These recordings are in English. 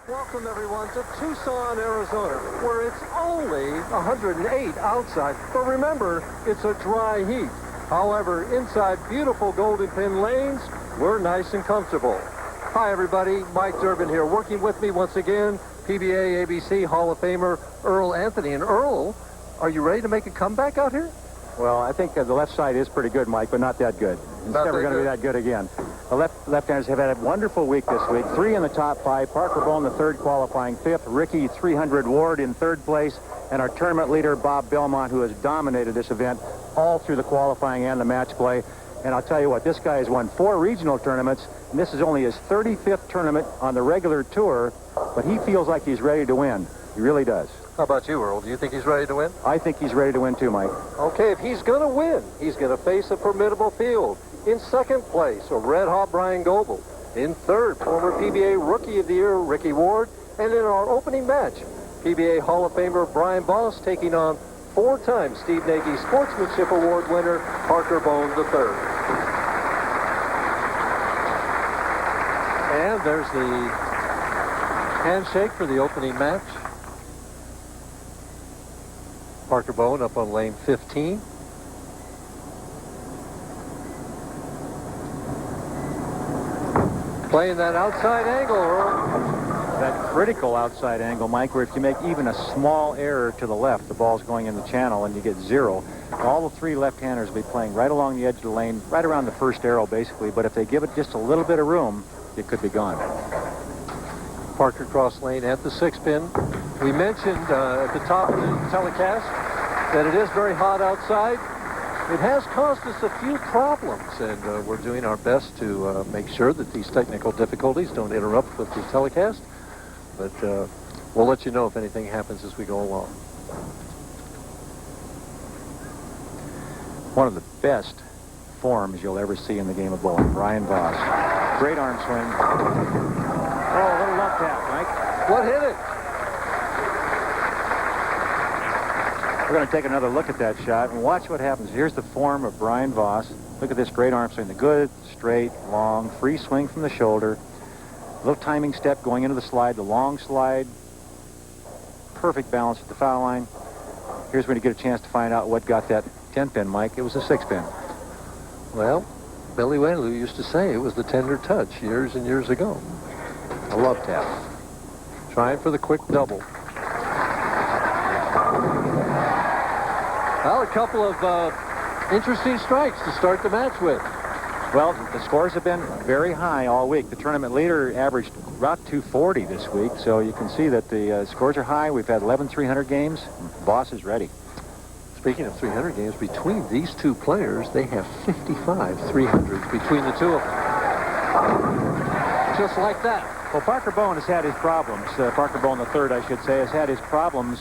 Welcome, everyone, to Tucson, Arizona, where it's only 108 outside. But remember, it's a dry heat. However, inside beautiful golden pin lanes, we're nice and comfortable. Hi, everybody. Mike Durbin here. Working with me once again, PBA ABC Hall of Famer Earl Anthony. And Earl, are you ready to make a comeback out here? Well, I think the left side is pretty good, Mike, but not that good. It's never going to be that good again. The left-handers have had a wonderful week this week. 3 in the top 5. Parker Bohn III qualifying 5th. Ricky 300 Ward in 3rd place. And our tournament leader, Bob Belmont, who has dominated this event all through the qualifying and the match play. And I'll tell you what, this guy has won 4 regional tournaments, and this is only his 35th tournament on the regular tour, but he feels like he's ready to win. He really does. How about you, Earl? Do you think he's ready to win? I think he's ready to win too, Mike. Okay, if he's going to win, he's going to face a formidable field. In 2nd place, a red-hot Bryan Goebel. In 3rd, former PBA Rookie of the Year, Ricky Ward. And in our opening match, PBA Hall of Famer Brian Voss taking on 4-time Steve Nagy Sportsmanship Award winner, Parker Bohn III. And there's the handshake for the opening match. Parker Bohn up on lane 15. Playing that outside angle, Earl. That critical outside angle, Mike, where if you make even a small error to the left, the ball's going in the channel and you get 0. All the 3 left-handers will be playing right along the edge of the lane, right around the first arrow, basically. But if they give it just a little bit of room, it could be gone. Parker cross lane at the 6-pin. We mentioned at the top of the telecast that it is very hot outside. It has caused us a few problems, and we're doing our best to make sure that these technical difficulties don't interrupt with the telecast. But we'll let you know if anything happens as we go along. One of the best forms you'll ever see in the game of bowling. Brian Voss. Great arm swing. Oh, a little left tap, Mike. What hit it? We're going to take another look at that shot and watch what happens. Here's the form of Brian Voss. Look at this great arm swing. The good, straight, long, free swing from the shoulder. Little timing step going into the slide, the long slide. Perfect balance at the foul line. Here's when you get a chance to find out what got that 10-pin, Mike. It was a 6-pin. Well, Billy Whaley used to say it was the tender touch years and years ago. A love tap. Trying for the quick double. Well, a couple of interesting strikes to start the match with. Well, the scores have been very high all week. The tournament leader averaged about 240 this week, so you can see that the scores are high. We've had 11 300 games. Voss is ready. Speaking of 300 games, between these two players, they have 55 300s between the two of them. Just like that. Well, Parker Bohn has had his problems. Parker Bohn III, I should say, has had his problems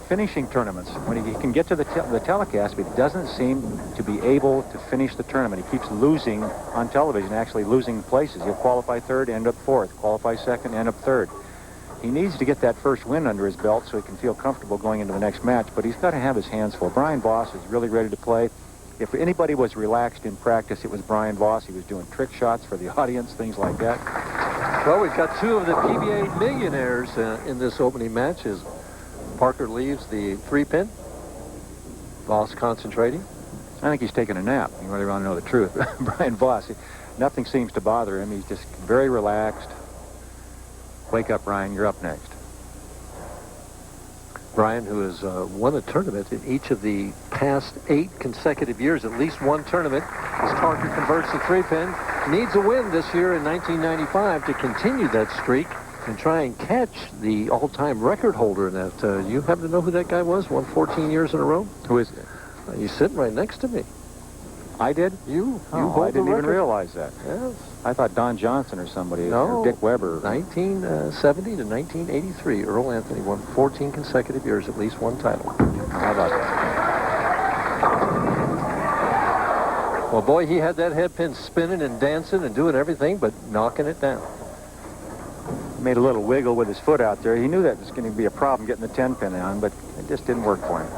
finishing tournaments. When he can get to the telecast, but he doesn't seem to be able to finish the tournament. He keeps losing on television, actually losing places. He'll qualify 3rd, end up 4th. Qualify 2nd, end up 3rd. He needs to get that first win under his belt so he can feel comfortable going into the next match, but he's got to have his hands full. Brian Voss is really ready to play. If anybody was relaxed in practice, it was Brian Voss. He was doing trick shots for the audience, things like that. Well, we've got 2 of the PBA millionaires in this opening match as Parker leaves the 3-pin. Voss concentrating. I think he's taking a nap. You really want to know the truth. Brian Voss, nothing seems to bother him. He's just very relaxed. Wake up, Brian. You're up next. Brian, who has won a tournament in each of the past 8 consecutive years, at least one tournament, as Parker converts the 3-pin, needs a win this year in 1995 to continue that streak and try and catch the all-time record holder in that. You happen to know who that guy was? Won 14 years in a row? Who is it? He's sitting right next to me. I did? You Oh, I didn't even realize that. Yes. I thought Don Johnson or somebody. No. Or Dick Weber. 1970 to 1983, Earl Anthony won 14 consecutive years, at least one title. How about that? Well, boy, he had that head pin spinning and dancing and doing everything but knocking it down. Made a little wiggle with his foot out there. He knew that was going to be a problem getting the 10-pin on, but it just didn't work for him.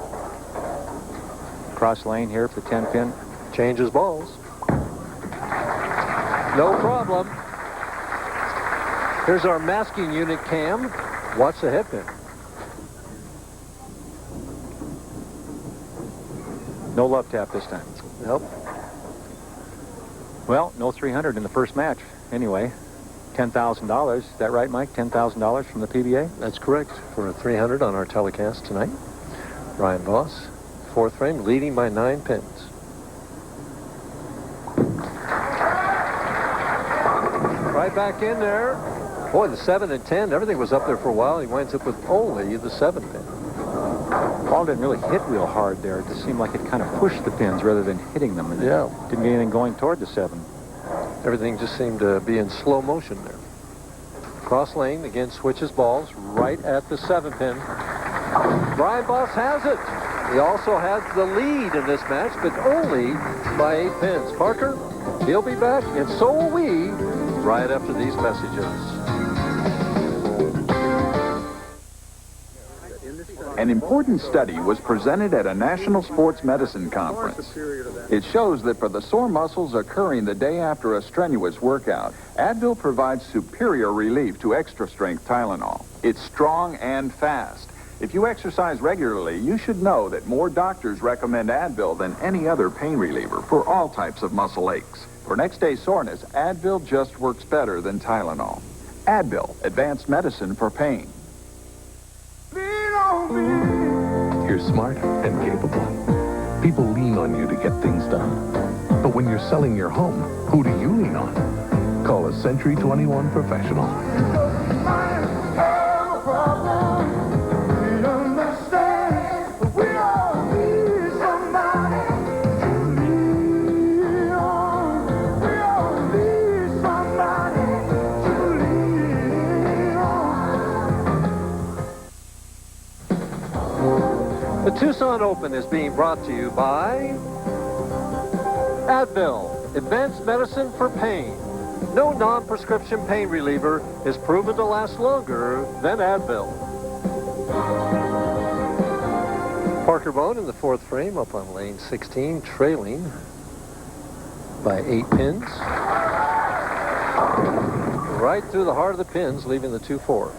Cross lane here for the 10-pin. Changes balls. No problem. Here's our masking unit cam. Watch the head pin. No love tap this time. Nope. Well, no 300 in the first match. Anyway, $10,000. Is that right, Mike? $10,000 from the PBA? That's correct. For a 300 on our telecast tonight. Brian Voss, fourth frame, leading by 9 pins. Right back in there. Boy, the 7 and 10, everything was up there for a while. He winds up with only the 7 pin. Ball didn't really hit real hard there. It just seemed like it kind of pushed the pins rather than hitting them. And yeah. It didn't get anything going toward the 7. Everything just seemed to be in slow motion there. Cross lane, again, switches balls right at the 7 pin. Brian Voss has it. He also has the lead in this match, but only by 8 pins. Parker, he'll be back, and so will we, right after these messages. An important study was presented at a national sports medicine conference. It shows that for the sore muscles occurring the day after a strenuous workout, Advil provides superior relief to extra-strength Tylenol. It's strong and fast. If you exercise regularly, you should know that more doctors recommend Advil than any other pain reliever for all types of muscle aches. For next-day soreness, Advil just works better than Tylenol. Advil, advanced medicine for pain. You're smart and capable. People lean on you to get things done. But when you're selling your home, who do you lean on? Call a Century 21 professional. The Tucson Open is being brought to you by Advil, advanced medicine for pain. No non-prescription pain reliever is proven to last longer than Advil. Parker Bohn in the fourth frame, up on lane 16, trailing by 8 pins. Right through the heart of the pins, leaving the 2-4.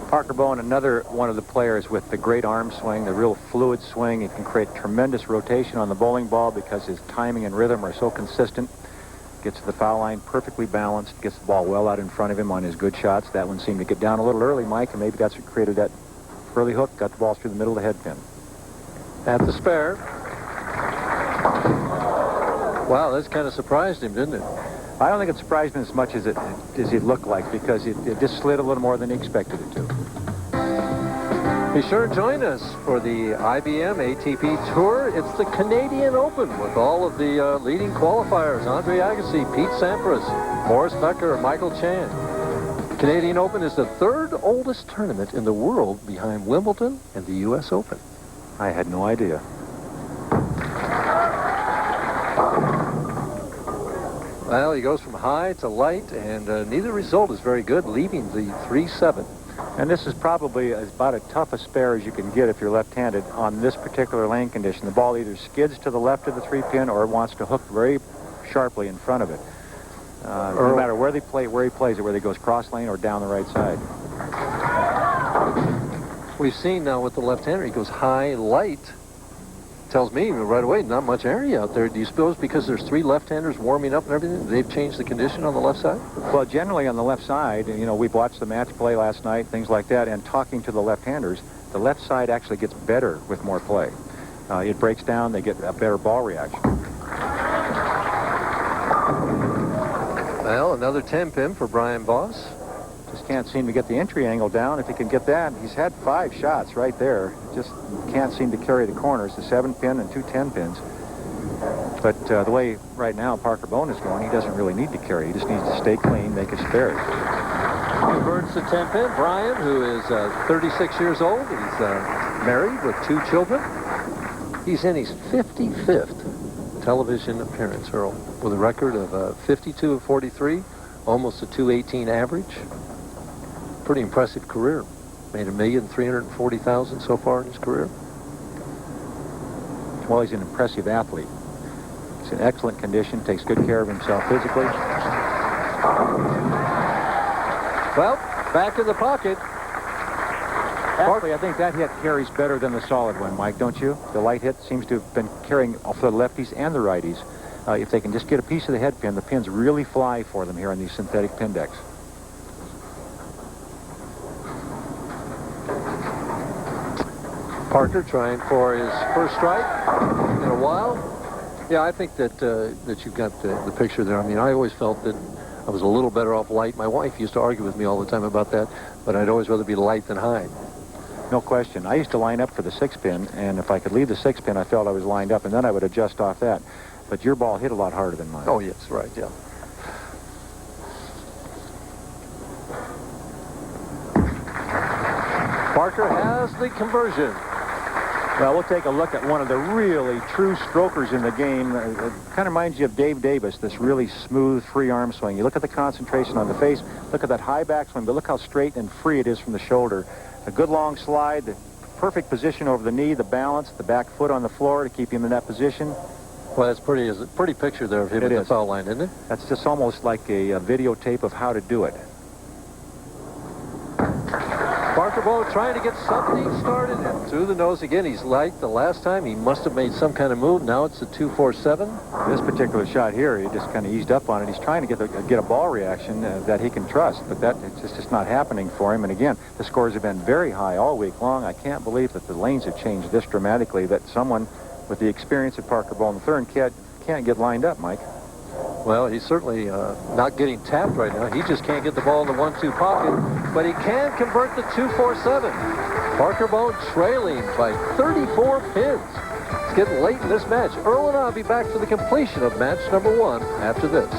Parker Bohn, another one of the players with the great arm swing, the real fluid swing. He can create tremendous rotation on the bowling ball because his timing and rhythm are so consistent. Gets to the foul line perfectly balanced, gets the ball well out in front of him on his good shots. That one seemed to get down a little early, Mike, and maybe that's what created that early hook, got the ball through the middle of the head pin. At the spare. Wow, that's kind of surprised him, didn't it? I don't think it surprised me as much as it looked like, because it just slid a little more than he expected it to. Be sure to join us for the IBM ATP Tour. It's the Canadian Open with all of the leading qualifiers. Andre Agassi, Pete Sampras, Boris Becker, Michael Chan. Canadian Open is the third oldest tournament in the world behind Wimbledon and the U.S. Open. I had no idea. Well, he goes from high to light, and neither result is very good, leaving the 3-7. And this is probably about as tough a spare as you can get if you're left-handed on this particular lane condition. The ball either skids to the left of the 3-pin or it wants to hook very sharply in front of it. No matter where he plays it, whether he goes cross lane or down the right side. We've seen now with the left-hander, he goes high, light. Tells me right away, not much area out there. Do you suppose because there's 3 left-handers warming up and everything, they've changed the condition on the left side? Well, generally on the left side, you know, we've watched the match play last night, things like that, and talking to the left-handers, the left side actually gets better with more play. It breaks down, they get a better ball reaction. Well, another 10-pin for Brian Voss. Just can't seem to get the entry angle down. If he can get that, he's had 5 shots right there. Just can't seem to carry the corners, the 7-pin and 2 10-pins. But the way right now Parker Bohn is going, he doesn't really need to carry. He just needs to stay clean, make his spares. Converts the 10-pin. Brian, who is 36 years old, he's married with 2 children. He's in his 55th television appearance, Earl, with a record of 52 of 43, almost a .218 average. Pretty impressive career. Made $1,340,000 so far in his career. Well, he's an impressive athlete. He's in excellent condition, takes good care of himself physically. Well, back in the pocket. Actually, I think that hit carries better than the solid one, Mike, don't you? The light hit seems to have been carrying off the lefties and the righties. If they can just get a piece of the head pin, the pins really fly for them here on these synthetic pin decks. Parker trying for his first strike in a while. Yeah, I think that that you've got the picture there. I mean, I always felt that I was a little better off light. My wife used to argue with me all the time about that, but I'd always rather be light than high. No question. I used to line up for the 6-pin, and if I could leave the 6-pin, I felt I was lined up, and then I would adjust off that. But your ball hit a lot harder than mine. Oh, yes, right, yeah. Parker has the conversion. Well, we'll take a look at one of the really true strokers in the game. It kind of reminds you of Dave Davis, this really smooth, free arm swing. You look at the concentration on the face, look at that high backswing, but look how straight and free it is from the shoulder. A good long slide, the perfect position over the knee, the balance, the back foot on the floor to keep him in that position. Well, that's pretty picture there of him at the foul line, isn't it? That's just almost like a videotape of how to do it. Parker Bohn trying to get something started and through the nose again. He's light. The last time he must have made some kind of move. Now it's a 2-4-7. This particular shot here, he just kind of eased up on it. He's trying to get a ball reaction that he can trust, but it's just not happening for him. And again, the scores have been very high all week long. I can't believe that the lanes have changed this dramatically, that someone with the experience of Parker Bohn III can't get lined up, Mike. Well, he's certainly not getting tapped right now. He just can't get the ball in the 1-2 pocket, but he can convert the 2-4-7. Parker Bohn trailing by 34 pins. It's getting late in this match. Earl and I will be back for the completion of match number 1 after this.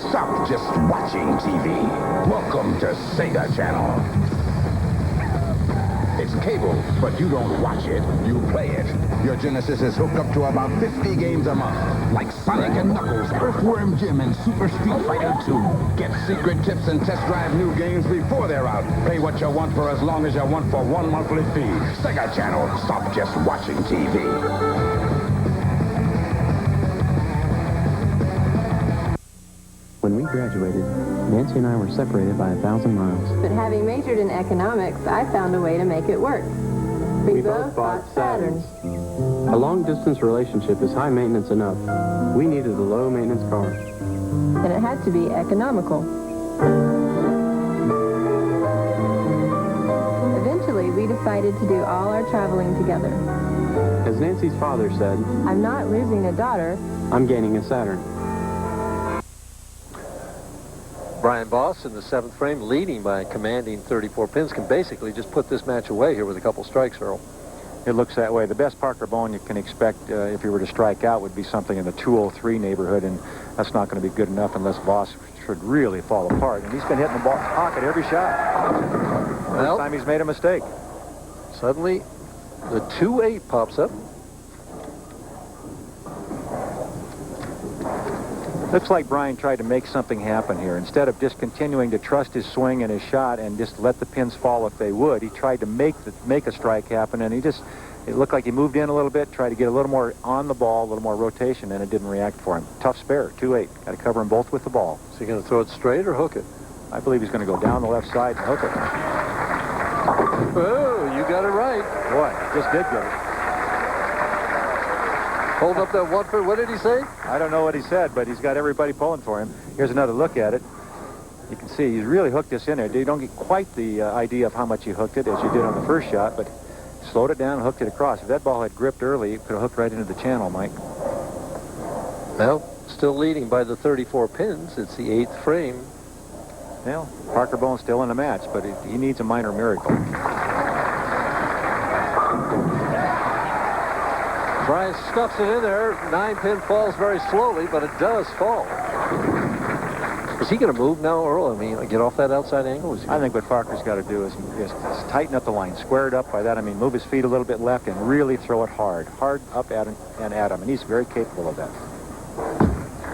Stop just watching TV. Welcome to Sega Channel. It's cable, but you don't watch it, you play it. Your Genesis is hooked up to about 50 games a month, like Sonic and Knuckles, Earthworm Jim, and Super Street Fighter 2. Get secret tips and test drive new games before they're out. Pay what you want for as long as you want for one monthly fee. Sega Channel. Stop just watching TV. When we graduated, Nancy and I were separated by 1,000 miles. But having majored in economics, I found a way to make it work. We both bought Saturns. A long-distance relationship is high maintenance enough. We needed a low-maintenance car. And it had to be economical. Eventually, we decided to do all our traveling together. As Nancy's father said, I'm not losing a daughter. I'm gaining a Saturn. Brian Voss in the 7th frame, leading by a commanding 34 pins, can basically just put this match away here with a couple strikes, Earl. It looks that way. The best Parker Bohn you can expect if he were to strike out would be something in the 203 neighborhood, and that's not going to be good enough unless Voss should really fall apart. And he's been hitting the ball pocket every shot. Well, time he's made a mistake. Suddenly, the 2-8 pops up. Looks like Brian tried to make something happen here. Instead of just continuing to trust his swing and his shot and just let the pins fall if they would, he tried to make a strike happen, and it looked like he moved in a little bit, tried to get a little more on the ball, a little more rotation, and it didn't react for him. Tough spare, 2-8. Got to cover them both with the ball. Is he going to throw it straight or hook it? I believe he's going to go down the left side and hook it. Oh, you got it right. Boy, just did get it. Hold up that 1 foot. What did he say? I don't know what he said, but he's got everybody pulling for him. Here's another look at it. You can see he's really hooked this in there. You don't get quite the idea of how much he hooked it as you did on the first shot, but slowed it down and hooked it across. If that ball had gripped early, it could have hooked right into the channel, Mike. Well, still leading by the 34 pins. It's the 8th frame. Well, Parker Bohn's still in the match, but he needs a minor miracle. Brian stuffs it in there. 9-pin falls very slowly, but it does fall. Is he going to move now, Earl? I mean, get off that outside angle? I think what Parker's got to do is just tighten up the line, square it up. By that, I mean move his feet a little bit left and really throw it hard up at him and at him. And he's very capable of that.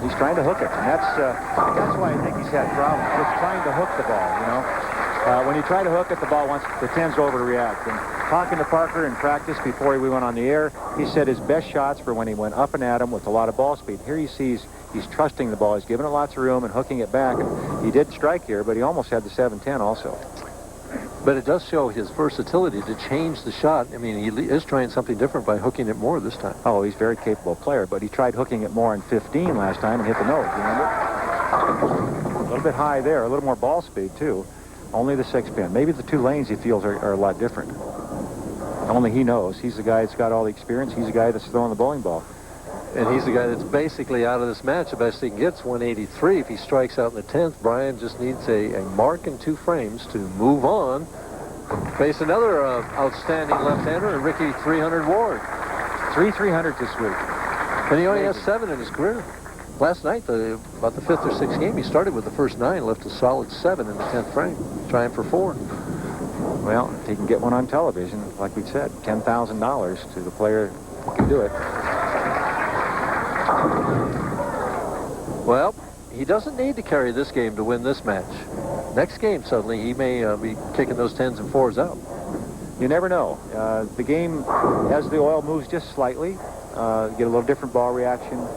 He's trying to hook it, and that's why I think he's had problems. Just trying to hook the ball, you know. When you try to hook it, the ball tends over to react. And talking to Parker in practice before we went on the air, he said his best shots were when he went up and at him with a lot of ball speed. Here he sees He's trusting the ball. He's giving it lots of room and hooking it back. And he did strike here, but he almost had the 7-10 also. But it does show his versatility to change the shot. I mean, he is trying something different by hooking it more this time. Oh, he's a very capable player, but he tried hooking it more in 15 last time and hit the nose, remember? A little bit high there, a little more ball speed, too. Only the 6-pin. Maybe the 2 lanes he feels are a lot different. Only he knows. He's the guy that's got all the experience. He's the guy that's throwing the bowling ball. And he's the guy that's basically out of this match. The best he gets, 183. If he strikes out in the 10th, Brian just needs a mark and 2 frames to move on. Face another outstanding left-hander, Ricky 300 Ward. 300 this week. And he only has 7 in his career. Last night, about the 5th or 6th game, he started with the first 9, left a solid 7 in the 10th frame, trying for 4. Well, if he can get one on television, like we said, $10,000 to the player who can do it. Well, he doesn't need to carry this game to win this match. Next game, suddenly, he may be kicking those 10s and 4s out. You never know. The game, as the oil moves just slightly, get a little different ball reaction,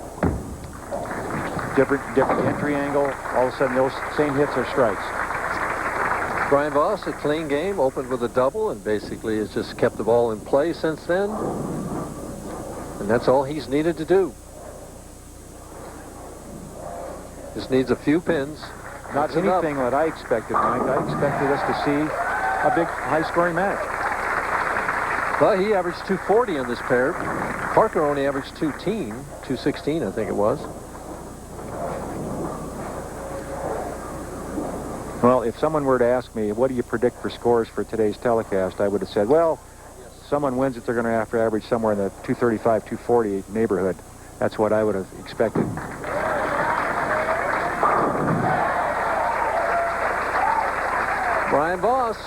different entry angle. All of a sudden, those same hits are strikes. Brian Voss, a clean game, opened with a double, and basically has just kept the ball in play since then. And that's all he's needed to do. Just needs a few pins. Not That's enough. anything that I expected, Mike. I expected us to see a big, high-scoring match. Well, he averaged 240 in this pair. Parker only averaged 216, I think it was. Well, if someone were to ask me, what do you predict for scores for today's telecast, I would have said, well, someone wins it, they're going to have to average somewhere in the 235, 240 neighborhood. That's what I would have expected. Brian Voss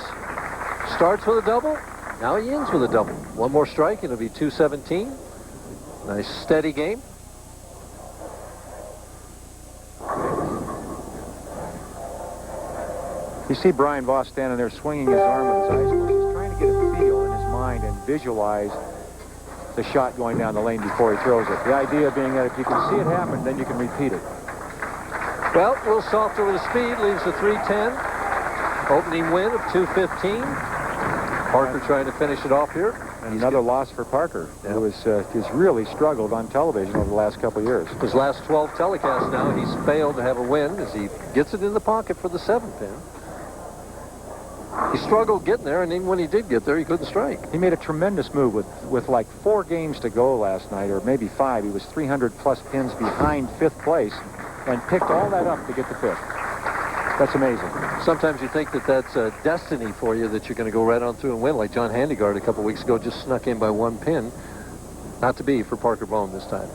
starts with a double. Now he ends with a double. One more strike, and it'll be 217. Nice steady game. You see Brian Voss standing there swinging his arm with his eyes closed. He's trying to get a feel in his mind and visualize the shot going down the lane before he throws it. The idea being that if you can see it happen, then you can repeat it. Well, a little softer with the speed, leaves a 310. Opening win of 215. Parker trying to finish it off here. And another loss for Parker, who has really struggled on television over the last couple of years. His last 12 telecasts now, he's failed to have a win as he gets it in the pocket for the 7-pin. He struggled getting there, and even when he did get there, he couldn't strike. He made a tremendous move with like 4 games to go last night, or maybe 5. He was 300-plus pins behind 5th place and picked all that up to get to 5th. That's amazing. Sometimes you think that that's a destiny for you, that you're going to go right on through and win, like John Handegard a couple weeks ago just snuck in by 1 pin. Not to be for Parker Bohn this time.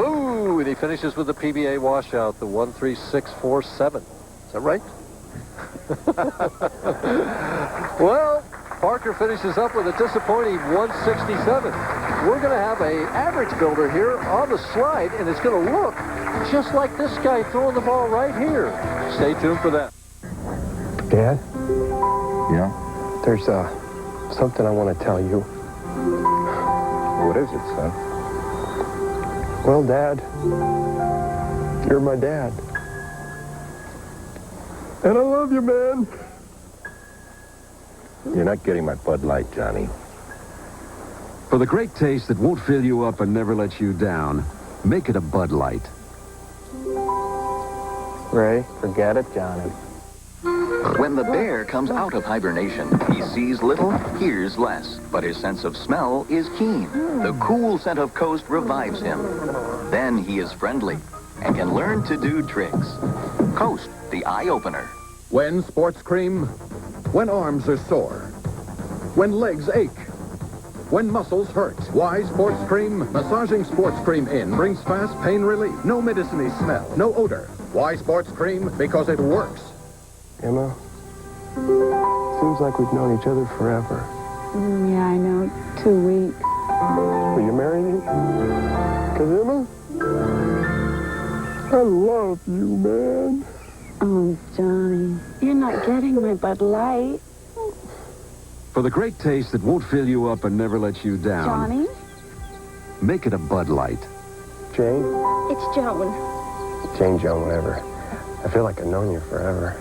Ooh, and he finishes with the PBA washout, the 13647. Is that right? Well, Parker finishes up with a disappointing 167. We're going to have an average builder here on the slide, and it's going to look just like this guy throwing the ball right here. Stay tuned for that. Dad? Yeah? There's something I want to tell you. What is it, son? Well, Dad, you're my dad. And I love you, man. You're not getting my Bud Light, Johnny. For the great taste that won't fill you up and never let you down, make it a Bud Light. Ray, forget it, Johnny. When the bear comes out of hibernation, he sees little, hears less, but his sense of smell is keen. The cool scent of Coast revives him. Then he is friendly and can learn to do tricks. Coast, the eye-opener. When sports cream? When arms are sore. When legs ache. When muscles hurt. Why sports cream? Massaging sports cream in brings fast pain relief. No medicine-y smell. No odor. Why sports cream? Because it works. Emma, seems like we've known each other forever. Yeah, I know. 2 weeks. Will you marry me? 'Cause Emma, I love you, man. Oh, Johnny, you're not getting my Bud Light. For the great taste that won't fill you up and never let you down. Johnny? Make it a Bud Light. Jane? It's Joan. Jane, Joan, whatever. I feel like I've known you forever.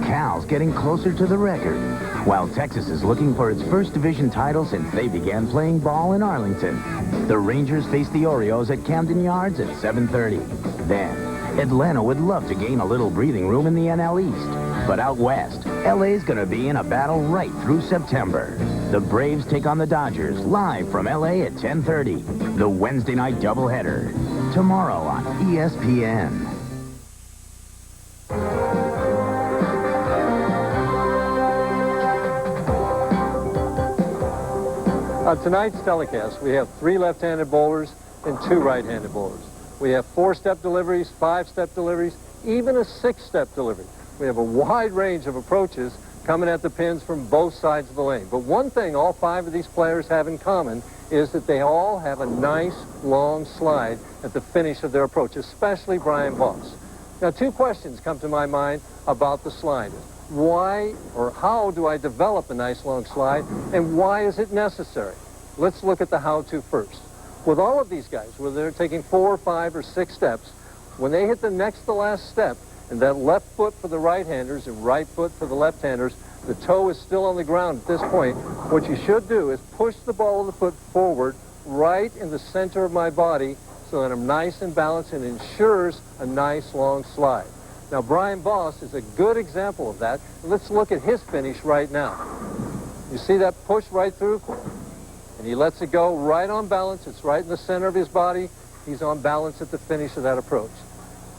Cal's getting closer to the record, while Texas is looking for its first division title since they began playing ball in Arlington. The Rangers face the Orioles at Camden Yards at 7:30. Then, Atlanta would love to gain a little breathing room in the NL East. But out west, LA's going to be in a battle right through September. The Braves take on the Dodgers live from LA at 10:30. The Wednesday night doubleheader. Tomorrow on ESPN. On tonight's telecast, we have 3 left-handed bowlers and 2 right-handed bowlers. We have 4-step deliveries, 5-step deliveries, even a 6-step delivery. We have a wide range of approaches coming at the pins from both sides of the lane. But one thing all 5 of these players have in common is that they all have a nice long slide at the finish of their approach, especially Brian Voss. Now, 2 questions come to my mind about the slide. Why or how do I develop a nice long slide, and why is it necessary? Let's look at the how-to first. With all of these guys, whether they're taking 4, 5, or 6 steps, when they hit the next to last step, and that left foot for the right-handers and right foot for the left-handers, the toe is still on the ground at this point. What you should do is push the ball of the foot forward right in the center of my body so that I'm nice and balanced and ensures a nice long slide. Now, Brian Voss is a good example of that. Let's look at his finish right now. You see that push right through? And he lets it go right on balance. It's right in the center of his body. He's on balance at the finish of that approach.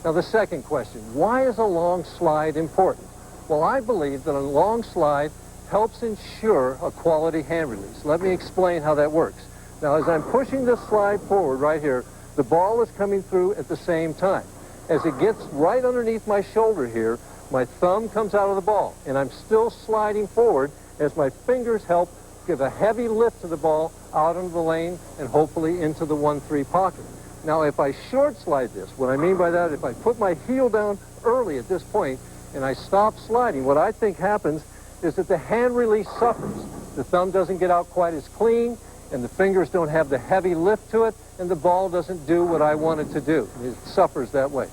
Now, the second question, why is a long slide important? Well, I believe that a long slide helps ensure a quality hand release. Let me explain how that works. Now, as I'm pushing this slide forward right here, the ball is coming through at the same time. As it gets right underneath my shoulder here, my thumb comes out of the ball, and I'm still sliding forward as my fingers help give a heavy lift to the ball out into the lane and hopefully into the 1-3 pocket. Now, if I short slide this, what I mean by that, if I put my heel down early at this point and I stop sliding, what I think happens is that the hand release suffers. The thumb doesn't get out quite as clean, and the fingers don't have the heavy lift to it, and the ball doesn't do what I want it to do. It suffers that way.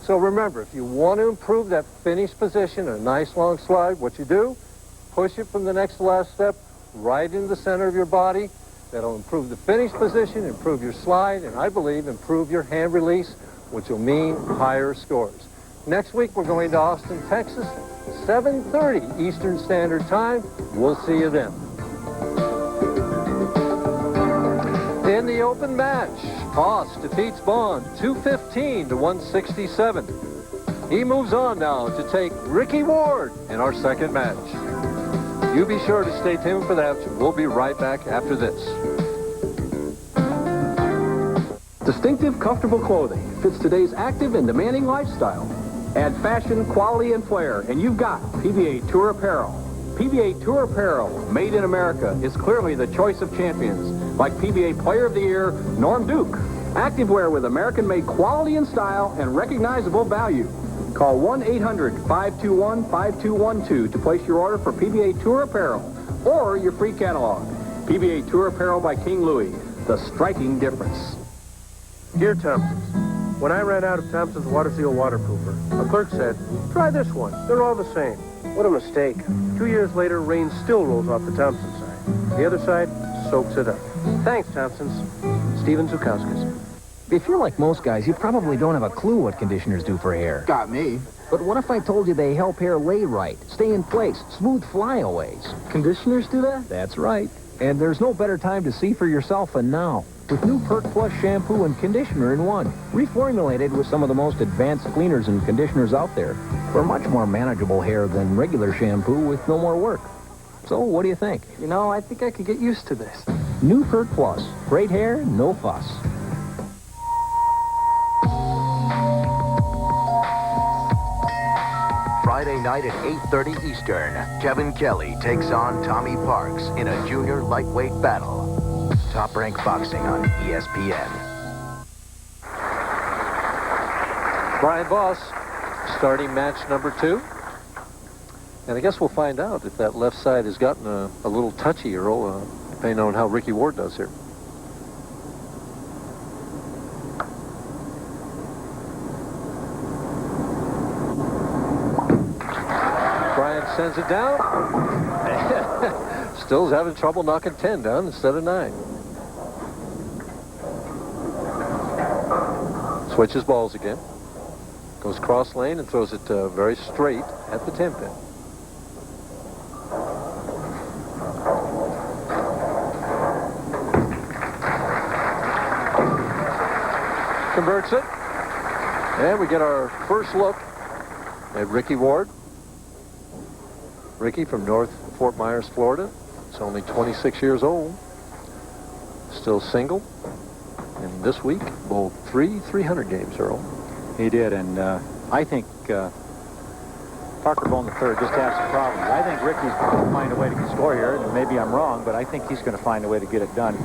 So remember, if you want to improve that finish position, a nice long slide, what you do, push it from the next to last step right into the center of your body. That'll improve the finish position, improve your slide, and I believe improve your hand release, which will mean higher scores. Next week, we're going to Austin, Texas, 7:30 Eastern Standard Time. We'll see you then. In the open match, Voss defeats Bohn 215 to 167. He moves on now to take Ricky Ward in our second match. You be sure to stay tuned for that. We'll be right back after this. Distinctive, comfortable clothing fits today's active and demanding lifestyle. Add fashion, quality, and flair, and you've got PBA Tour Apparel. PBA Tour Apparel, made in America, is clearly the choice of champions, like PBA Player of the Year, Norm Duke. Activewear with American-made quality and style and recognizable value. Call 1-800-521-5212 to place your order for PBA Tour Apparel or your free catalog. PBA Tour Apparel by King Louie, the striking difference. Dear Thompsons, when I ran out of Thompson's Water Seal Waterproofer, a clerk said, try this one. They're all the same. What a mistake. 2 years later, rain still rolls off the Thompson side. The other side soaks it up. Thanks, Thompsons. Steven Zukowskis. If you're like most guys, you probably don't have a clue what conditioners do for hair. Got me. But what if I told you they help hair lay right, stay in place, smooth flyaways? Conditioners do that? That's right. And there's no better time to see for yourself than now. With new Perk Plus shampoo and conditioner in one. Reformulated with some of the most advanced cleaners and conditioners out there. For much more manageable hair than regular shampoo with no more work. So, what do you think? You know, I think I could get used to this. New Perk Plus. Great hair, no fuss. Friday night at 8:30 Eastern, Kevin Kelly takes on Tommy Parks in a junior lightweight battle. Top Rank Boxing on ESPN. Brian Voss starting match number 2. And I guess we'll find out if that left side has gotten a little touchy, Earl. depending on how Ricky Ward does here. Brian sends it down. Still's having trouble knocking 10 down instead of 9. Switches balls again. Goes cross lane and throws it very straight at the 10 pin. Converts it. And we get our first look at Ricky Ward. Ricky from North Fort Myers, Florida. He's only 26 years old. Still single. And this week, bowled 300 games, Earl. He did, and I think Parker Bohn III just has some problems. I think Ricky's going to find a way to score here, and maybe I'm wrong, but I think he's going to find a way to get it done.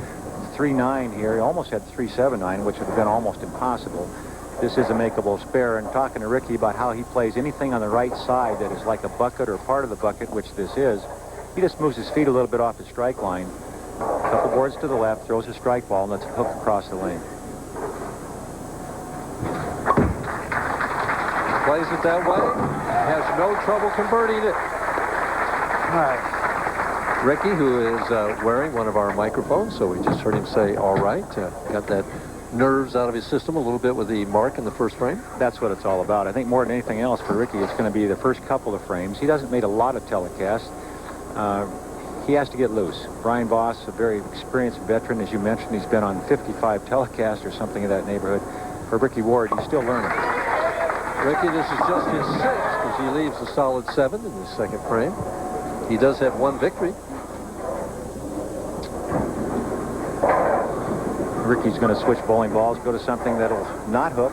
3-9 here. He almost had 3-7-9, which would have been almost impossible. This is a makeable spare, and talking to Ricky about how he plays anything on the right side that is like a bucket or part of the bucket, which this is, he just moves his feet a little bit off the strike line, a couple boards to the left, throws a strike ball, and lets it hook across the lane. Plays it that way. Has no trouble converting it. All right. Ricky, who is wearing one of our microphones, so we just heard him say, all right. Got that nerves out of his system a little bit with the mark in the first frame. That's what it's all about. I think more than anything else for Ricky, it's going to be the first couple of frames. He doesn't make a lot of telecasts. He has to get loose. Brian Voss, a very experienced veteran, as you mentioned, he's been on 55 telecasts or something in that neighborhood. For Ricky Ward, he's still learning. Ricky, this is just his 6th because he leaves a solid 7 in the second frame. He does have 1 victory. Ricky's going to switch bowling balls, go to something that'll not hook.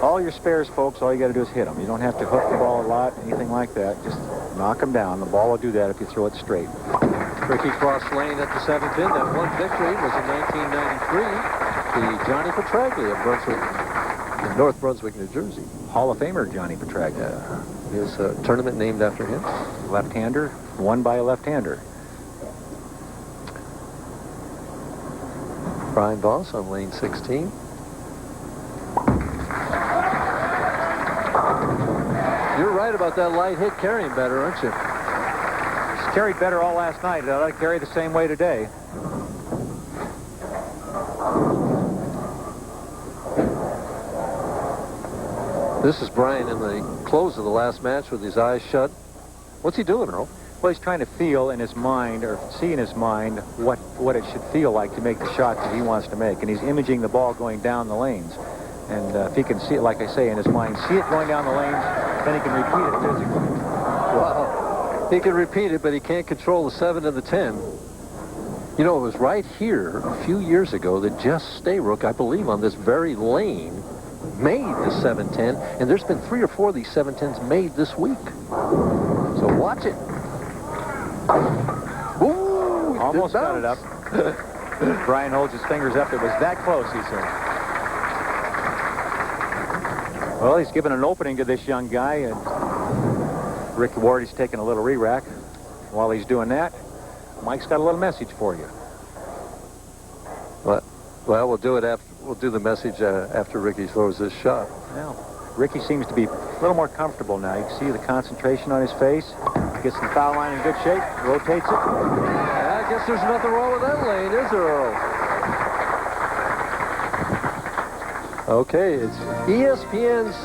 All your spares, folks, all you got to do is hit them. You don't have to hook the ball a lot, anything like that. Just knock them down. The ball will do that if you throw it straight. Ricky cross lane at the 7th pin. That 1 victory was in 1993. The Johnny Petraglia of Brunswick, in North Brunswick, New Jersey. Hall of Famer Johnny Petraglia. His tournament named after him. Left-hander, won by a left-hander. Brian Voss on lane 16. You're right about that light hit carrying better, aren't you? It's carried better all last night. It ought to carry the same way today. This is Brian in the close of the last match with his eyes shut. What's he doing, Earl? Well, he's trying to feel in his mind, or see in his mind, what it should feel like to make the shot that he wants to make. And he's imaging the ball going down the lanes. And if he can see it, like I say, in his mind, see it going down the lanes, then he can repeat it physically. Wow. He can repeat it, but he can't control the 7 and the 10. You know, it was right here a few years ago that Jess Stayrook, I believe, on this very lane, made the 7-10, and there's been 3 or 4 of these 7-10s made this week. So watch it. Ooh, almost got it up. Brian holds his fingers up. It was that close, he said. Well, he's given an opening to this young guy, and Ricky Ward is taking a little re-rack. While he's doing that, Mike's got a little message for you. Well, we'll do it after. We'll do the message after Ricky throws this shot. Well, Ricky seems to be a little more comfortable now. You can see the concentration on his face. Gets the foul line in good shape, rotates it. I guess there's nothing wrong with that lane, is there, Earl? Okay, it's ESPN's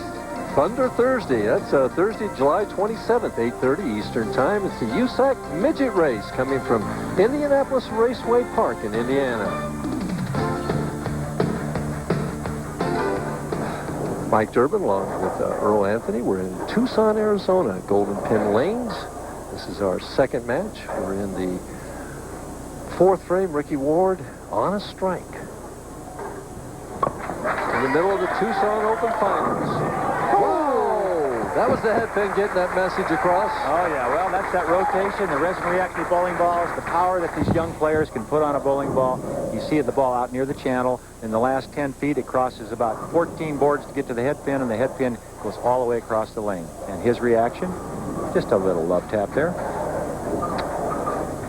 Thunder Thursday. That's Thursday, July 27th, 8:30 Eastern Time. It's the USAC Midget Race coming from Indianapolis Raceway Park in Indiana. Mike Durbin along with Earl Anthony. We're in Tucson, Arizona, Golden Pin Lanes. This is our second match. We're in the 4th frame. Ricky Ward on a strike. In the middle of the Tucson Open Finals. Whoa! That was the head pin getting that message across. Oh, yeah. Well, that's that rotation, the resin reactive bowling balls, the power that these young players can put on a bowling ball. You see the ball out near the channel. In the last 10 feet, it crosses about 14 boards to get to the head pin, and the head pin goes all the way across the lane. And his reaction, just a little love tap there.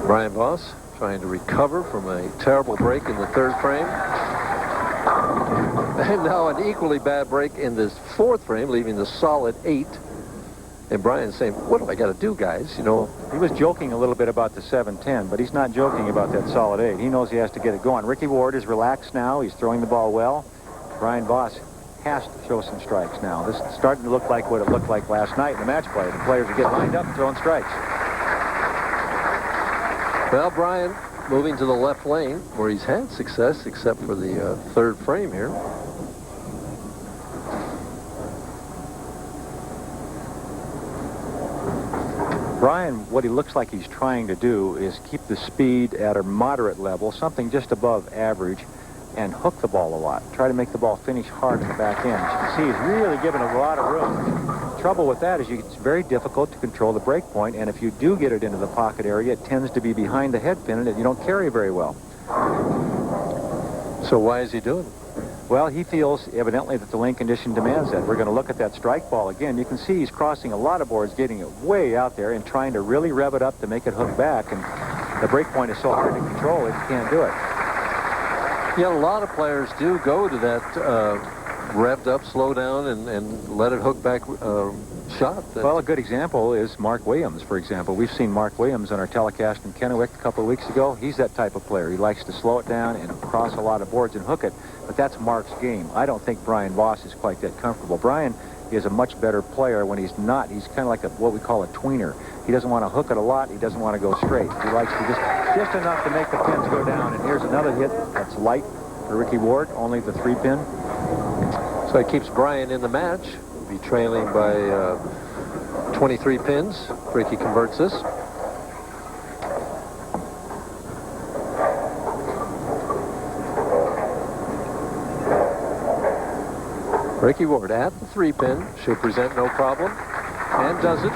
Brian Voss trying to recover from a terrible break in the third frame. And now an equally bad break in this fourth frame, leaving the solid 8. And Brian's saying, what do I got to do, guys? You know, he was joking a little bit about the 7-10, but he's not joking about that solid 8. He knows he has to get it going. Ricky Ward is relaxed now. He's throwing the ball well. Brian Voss has to show some strikes now. This is starting to look like what it looked like last night in the match play. The players are getting lined up and throwing strikes. Well, Brian moving to the left lane where he's had success except for the third frame here. Brian, what he looks like he's trying to do is keep the speed at a moderate level, something just above average, and hook the ball a lot. Try to make the ball finish hard in the back end. As you can see, he's really giving a lot of room. Trouble with that is it's very difficult to control the break point, and if you do get it into the pocket area, it tends to be behind the head pin, and you don't carry very well. So why is he doing it? Well, he feels evidently that the lane condition demands that. We're going to look at that strike ball again. You can see he's crossing a lot of boards, getting it way out there and trying to really rev it up to make it hook back. And the break point is so hard to control, he can't do it. Yeah, a lot of players do go to that revved up, slow down, and let it hook back shot. Well, a good example is Mark Williams, for example. We've seen Mark Williams on our telecast in Kennewick a couple of weeks ago. He's that type of player. He likes to slow it down and cross a lot of boards and hook it, but that's Mark's game. I don't think Brian Voss is quite that comfortable. Brian is a much better player when he's not. He's kind of like what we call a tweener. He doesn't want to hook it a lot. He doesn't want to go straight. He likes to just enough to make the pins go down. And here's another hit that's light for Ricky Ward, only the 3-pin. So it keeps Brian in the match. He'll be trailing by 23 pins. Ricky converts this. Ricky Ward at the 3-pin should present no problem, and does it.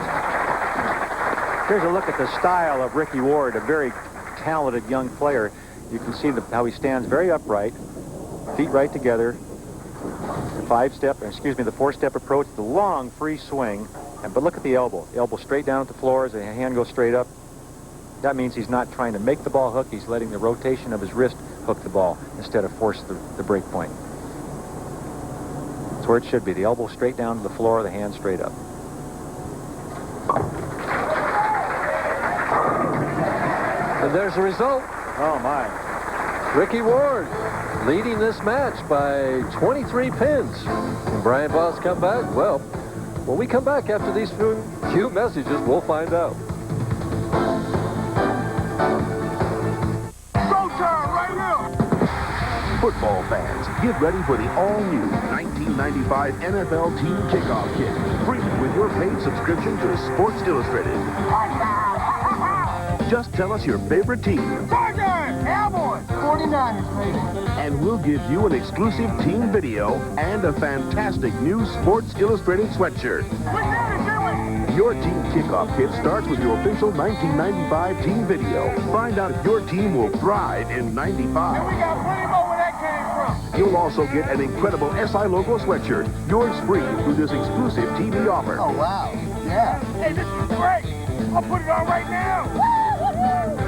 Here's a look at the style of Ricky Ward, a very talented young player. You can see how he stands very upright, feet right together. The 4-step approach, the long free swing. But look at the elbow. The elbow straight down at the floor as the hand goes straight up. That means he's not trying to make the ball hook. He's letting the rotation of his wrist hook the ball instead of force the break point. That's where it should be. The elbow straight down to the floor, the hand straight up. And there's the result. Oh, my. Ricky Ward leading this match by 23 pins. Can Brian Voss come back? Well, when we come back after these few messages, we'll find out. Go time right now! Football fans, get ready for the all-new 1995 NFL Team Kickoff Kit. Free with your paid subscription to Sports Illustrated. Just tell us your favorite team. Chargers! Cowboys! 49ers, maybe. And we'll give you an exclusive team video and a fantastic new Sports Illustrated sweatshirt. Your team kickoff kit starts with your official 1995 team video. Find out if your team will thrive in 95. And we got plenty more where that came from. You'll also get an incredible SI logo sweatshirt. Yours free through this exclusive TV offer. Oh, wow. Yeah. Hey, this is great. I'll put it on right now.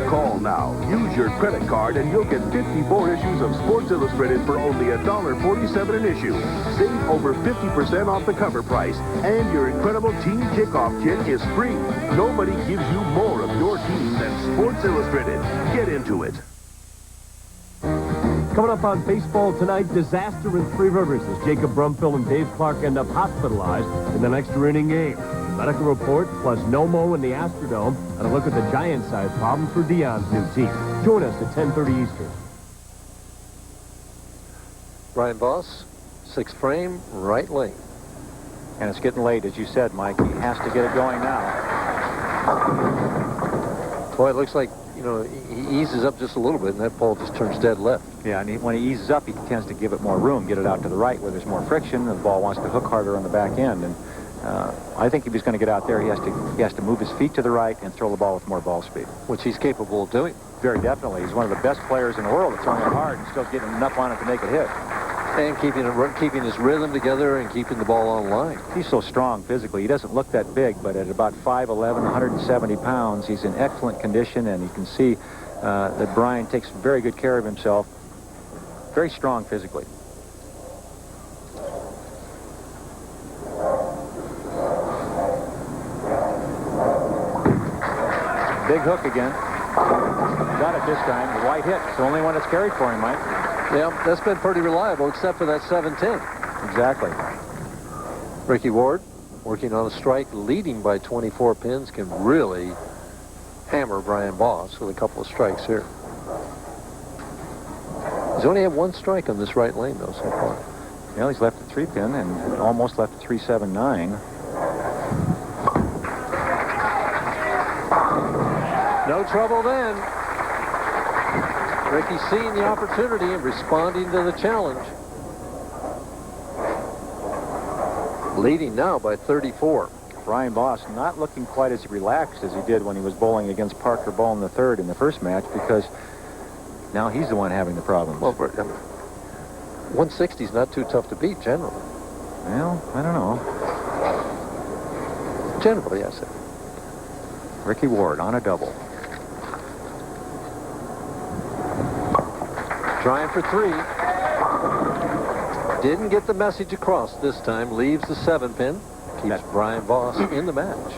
Call now. Use your credit card and you'll get 54 issues of Sports Illustrated for only $1.47 an issue. Save over 50% off the cover price. And your incredible team kickoff kit is free. Nobody gives you more of your team than Sports Illustrated. Get into it. Coming up on Baseball Tonight, disaster in Three Rivers as Jacob Brumfield and Dave Clark end up hospitalized in the next inning game. Medical report plus no-mo in the Astrodome and a look at the giant-sized problem for Dion's new team. Join us at 10:30 Eastern. Brian Voss, 6th frame, right lane. And it's getting late, as you said, Mike. He has to get it going now. Boy, it looks like, you know, he eases up just a little bit, and that ball just turns dead left. Yeah, and when he eases up, he tends to give it more room, get it out to the right where there's more friction, and the ball wants to hook harder on the back end. And I think if he's going to get out there, he has to move his feet to the right and throw the ball with more ball speed. Which he's capable of doing. Very definitely. He's one of the best players in the world at throwing it hard and still getting enough on it to make it hit. And keeping his rhythm together and keeping the ball on line. He's so strong physically. He doesn't look that big, but at about 5'11", 170 pounds, he's in excellent condition, and you can see that Bryan takes very good care of himself. Very strong physically. Big hook again. Got it this time. The white hit. It's the only one that's carried for him, Mike. Yeah, that's been pretty reliable, except for that 7-10. Exactly. Ricky Ward, working on a strike, leading by 24 pins, can really hammer Brian Voss with a couple of strikes here. He's only had one strike on this right lane, though, so far. Well, he's left a 3-pin and almost left a 3-7-9. No trouble then. Ricky seeing the opportunity and responding to the challenge. Leading now by 34. Brian Voss not looking quite as relaxed as he did when he was bowling against Parker Bohn III in the first match, because now he's the one having the problems. Well, 160 is not too tough to beat generally. Well, I don't know. Generally, yes. Ricky Ward on a double. Trying for 3. Didn't get the message across this time. Leaves the 7-pin. Keeps Brian Voss in the match.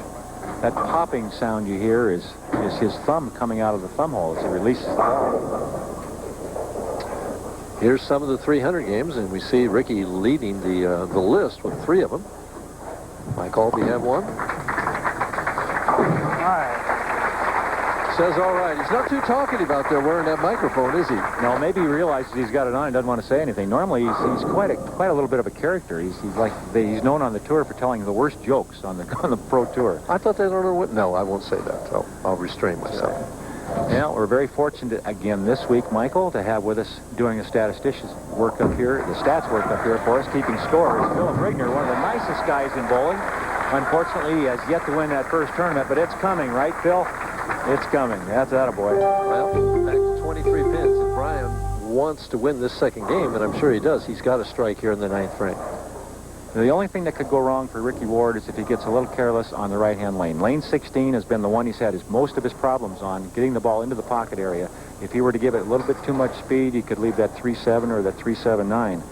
That popping sound you hear is his thumb coming out of the thumb hole as he releases the ball. Here's some of the 300 games, and we see Ricky leading the list with 3 of them. Mike Albee have one. Says all right. He's not too talkative out there wearing that microphone, is he? No, maybe he realizes he's got it on and doesn't want to say anything. Normally, he's quite a little bit of a character. He's known on the tour for telling the worst jokes on the pro tour. I thought they don't know what. No, I won't say that. So I'll restrain myself. Yeah, we're very fortunate again this week, Michael, to have with us doing the statisticians work up here, the stats work up here for us, keeping score. Is Phil Brigner, one of the nicest guys in bowling. Unfortunately, he has yet to win that first tournament, but it's coming, right, Phil? It's coming. That's attaboy. Well, back to 23 pins. If Brian wants to win this second game, and I'm sure he does, he's got to strike here in the 9th frame. The only thing that could go wrong for Ricky Ward is if he gets a little careless on the right-hand lane. Lane 16 has been the one he's had most of his problems on, getting the ball into the pocket area. If he were to give it a little bit too much speed, he could leave that 3-7 or that 3-7-9.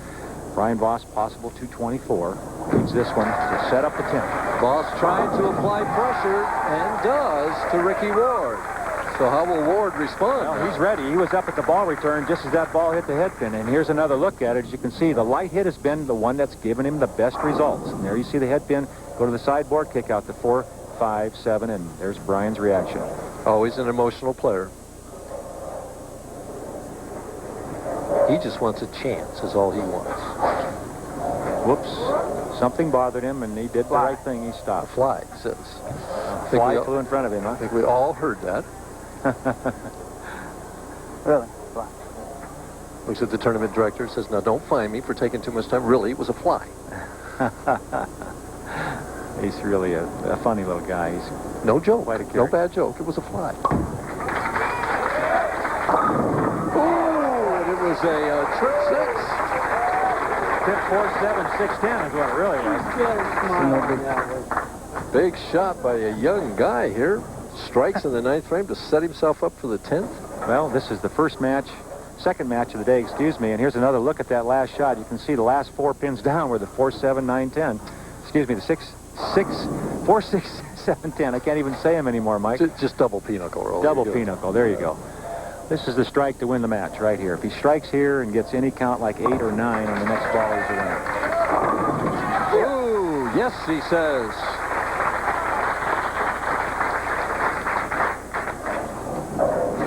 Brian Voss, possible 224. Needs this one to set up the 10th. Voss trying to apply pressure, and does, to Ricky Ward. So how will Ward respond? Well, he's ready. He was up at the ball return just as that ball hit the head pin. And here's another look at it. As you can see, the light hit has been the one that's given him the best results. And there you see the head pin go to the sideboard, kick out the 4, 5, 7, and there's Brian's reaction. Always an emotional player. He just wants a chance, is all he wants. Whoops. Something bothered him, and he did the right thing. He stopped. A fly, says. Fly flew in front of him, huh? I think we all heard that. Really? Fly. Looks at the tournament director, says, now don't fine me for taking too much time. Really, it was a fly. He's really a funny little guy. He's no joke. Quite a no bad joke. It was a fly. Oh, and it was a trip 6. Tip 4-7-6-10 is what it really was. Big shot by a young guy here. Strikes in the 9th frame to set himself up for the 10th. Well, this is the second match of the day, excuse me. And here's another look at that last shot. You can see the last 4 pins down were the 4-7-9-10. Excuse me, the 4-6-7-10. I can't even say them anymore, Mike. Just double pinochle roll. Double pinochle. There you go. This is the strike to win the match right here. If he strikes here and gets any count like 8 or 9 on the next ball, he's a winner. Ooh, yes, he says.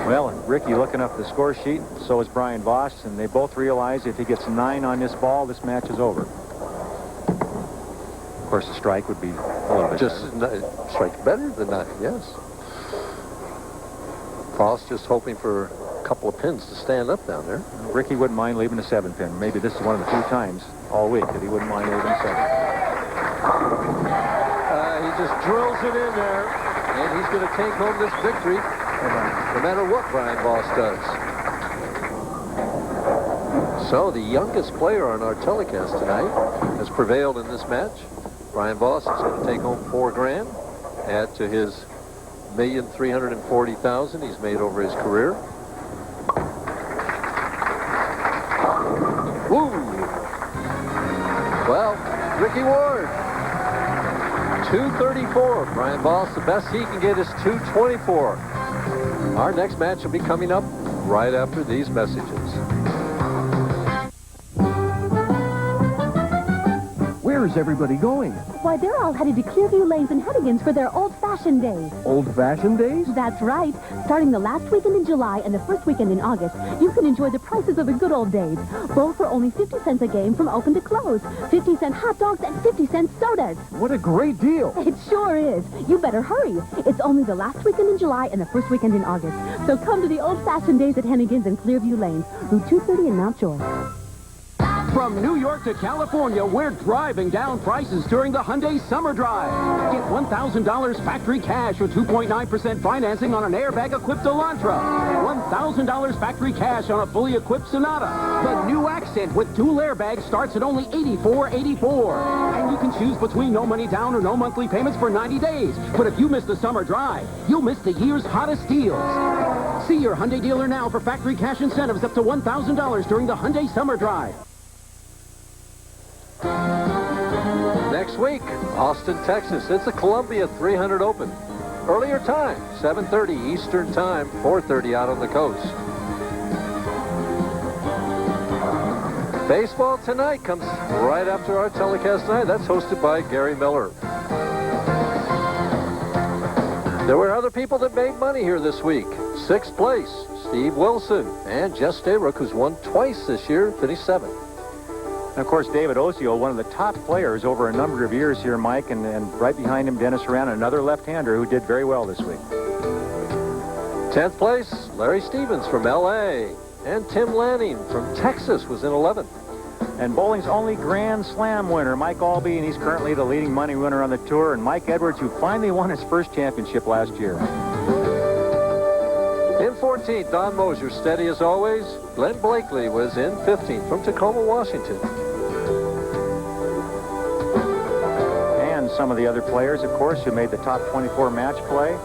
Well, Ricky looking up the score sheet, so is Brian Voss, and they both realize if he gets 9 on this ball, this match is over. Of course, the strike would be a little bit better. Strike better than 9, yes. Voss just hoping for a couple of pins to stand up down there. Ricky wouldn't mind leaving a 7-pin. Maybe this is one of the few times all week that he wouldn't mind leaving a 7. He just drills it in there, and he's going to take home this victory no matter what Brian Voss does. So the youngest player on our telecast tonight has prevailed in this match. Brian Voss is going to take home $4 grand, add to his $1,340,000 he's made over his career. Woo! Well, Ricky Ward, 234. Brian Voss, the best he can get is 224. Our next match will be coming up right after these messages. Where's everybody going? Why, they're all headed to Clearview Lanes and Hennigan's for their old-fashioned days. Old-fashioned days? That's right. Starting the last weekend in July and the first weekend in August, you can enjoy the prices of the good old days. Both for only 50 cents a game from open to close. 50-cent hot dogs and 50-cent sodas. What a great deal. It sure is. You better hurry. It's only the last weekend in July and the first weekend in August. So come to the old-fashioned days at Hennigan's and Clearview Lanes, Route 230 in Mount Joy. From New York to California, we're driving down prices during the Hyundai Summer Drive. Get $1,000 factory cash or 2.9% financing on an airbag-equipped Elantra. $1,000 factory cash on a fully equipped Sonata. The new Accent with dual airbags starts at only $84.84. And you can choose between no money down or no monthly payments for 90 days. But if you miss the Summer Drive, you'll miss the year's hottest deals. See your Hyundai dealer now for factory cash incentives up to $1,000 during the Hyundai Summer Drive. Next week, Austin, Texas. It's the Columbia 300 Open. Earlier time, 7:30 Eastern Time, 4:30 out on the coast. Baseball tonight comes right after our telecast tonight. That's hosted by Gary Miller. There were other people that made money here this week. 6th place, Steve Wilson, and Jess Stayrook, who's won twice this year, finished 7th. And of course, David Osio, one of the top players over a number of years here, Mike, and right behind him, Dennis Horan, another left-hander who did very well this week. 10th place, Larry Stevens from L.A., and Tim Lanning from Texas was in 11th. And bowling's only Grand Slam winner, Mike Albee, and he's currently the leading money winner on the tour, and Mike Edwards, who finally won his first championship last year. In 14th, Don Mosier, steady as always. Glenn Blakely was in 15th from Tacoma, Washington. And some of the other players, of course, who made the top 24 match play.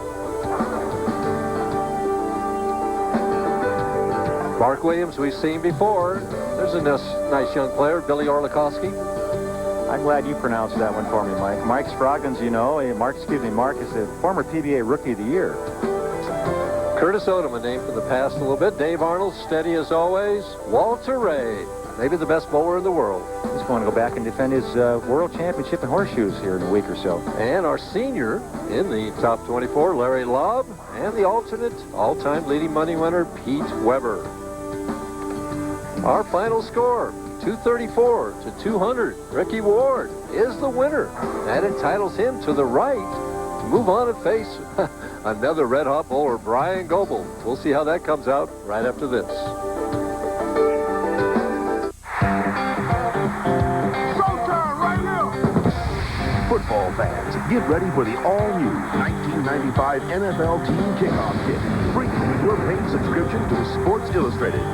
Mark Williams, we've seen before. There's a nice young player, Billy Orlikowski. I'm glad you pronounced that one for me, Mike. Mike Scroggins, you know, Mark is the former PBA Rookie of the Year. Curtis Odom, a name from the past a little bit. Dave Arnold, steady as always. Walter Ray, maybe the best bowler in the world. He's going to go back and defend his World Championship in horseshoes here in a week or so. And our senior in the top 24, Larry Lobb, and the alternate all-time leading money winner, Pete Weber. Our final score, 234 to 200. Ricky Ward is the winner. That entitles him to the right to move on and face another red-hot bowler, Bryan Goebel. We'll see how that comes out right after this. Showtime right now! Football fans, get ready for the all-new 1995 NFL Team Kickoff Kit. Free with your paid subscription to Sports Illustrated.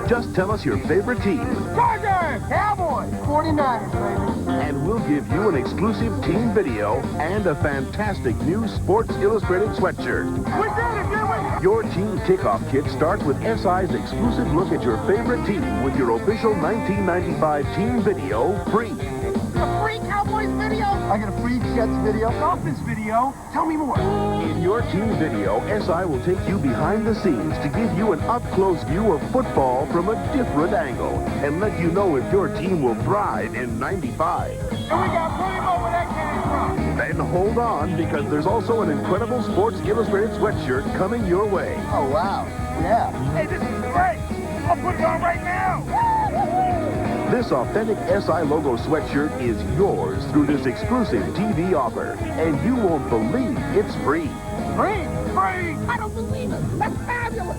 Just tell us your favorite team. Chargers! Cowboys! 49ers, baby. And we'll give you an exclusive team video and a fantastic new Sports Illustrated sweatshirt. We did it, didn't we? Your Team Kickoff Kit starts with SI's exclusive look at your favorite team with your official 1995 team video free. A free Cowboys video? I get a free Jets video. Dolphins video? Tell me more. In your team video, SI will take you behind the scenes to give you an up-close view of football from a different angle and let you know if your team will thrive in 95. And we got plenty more where that came from. Then hold on, because there's also an incredible Sports Illustrated sweatshirt coming your way. Oh, wow. Yeah. Hey, this is great. I'll put it on right now. This authentic SI logo sweatshirt is yours through this exclusive TV offer. And you won't believe it's free. Free? Free? I don't believe it. That's fabulous.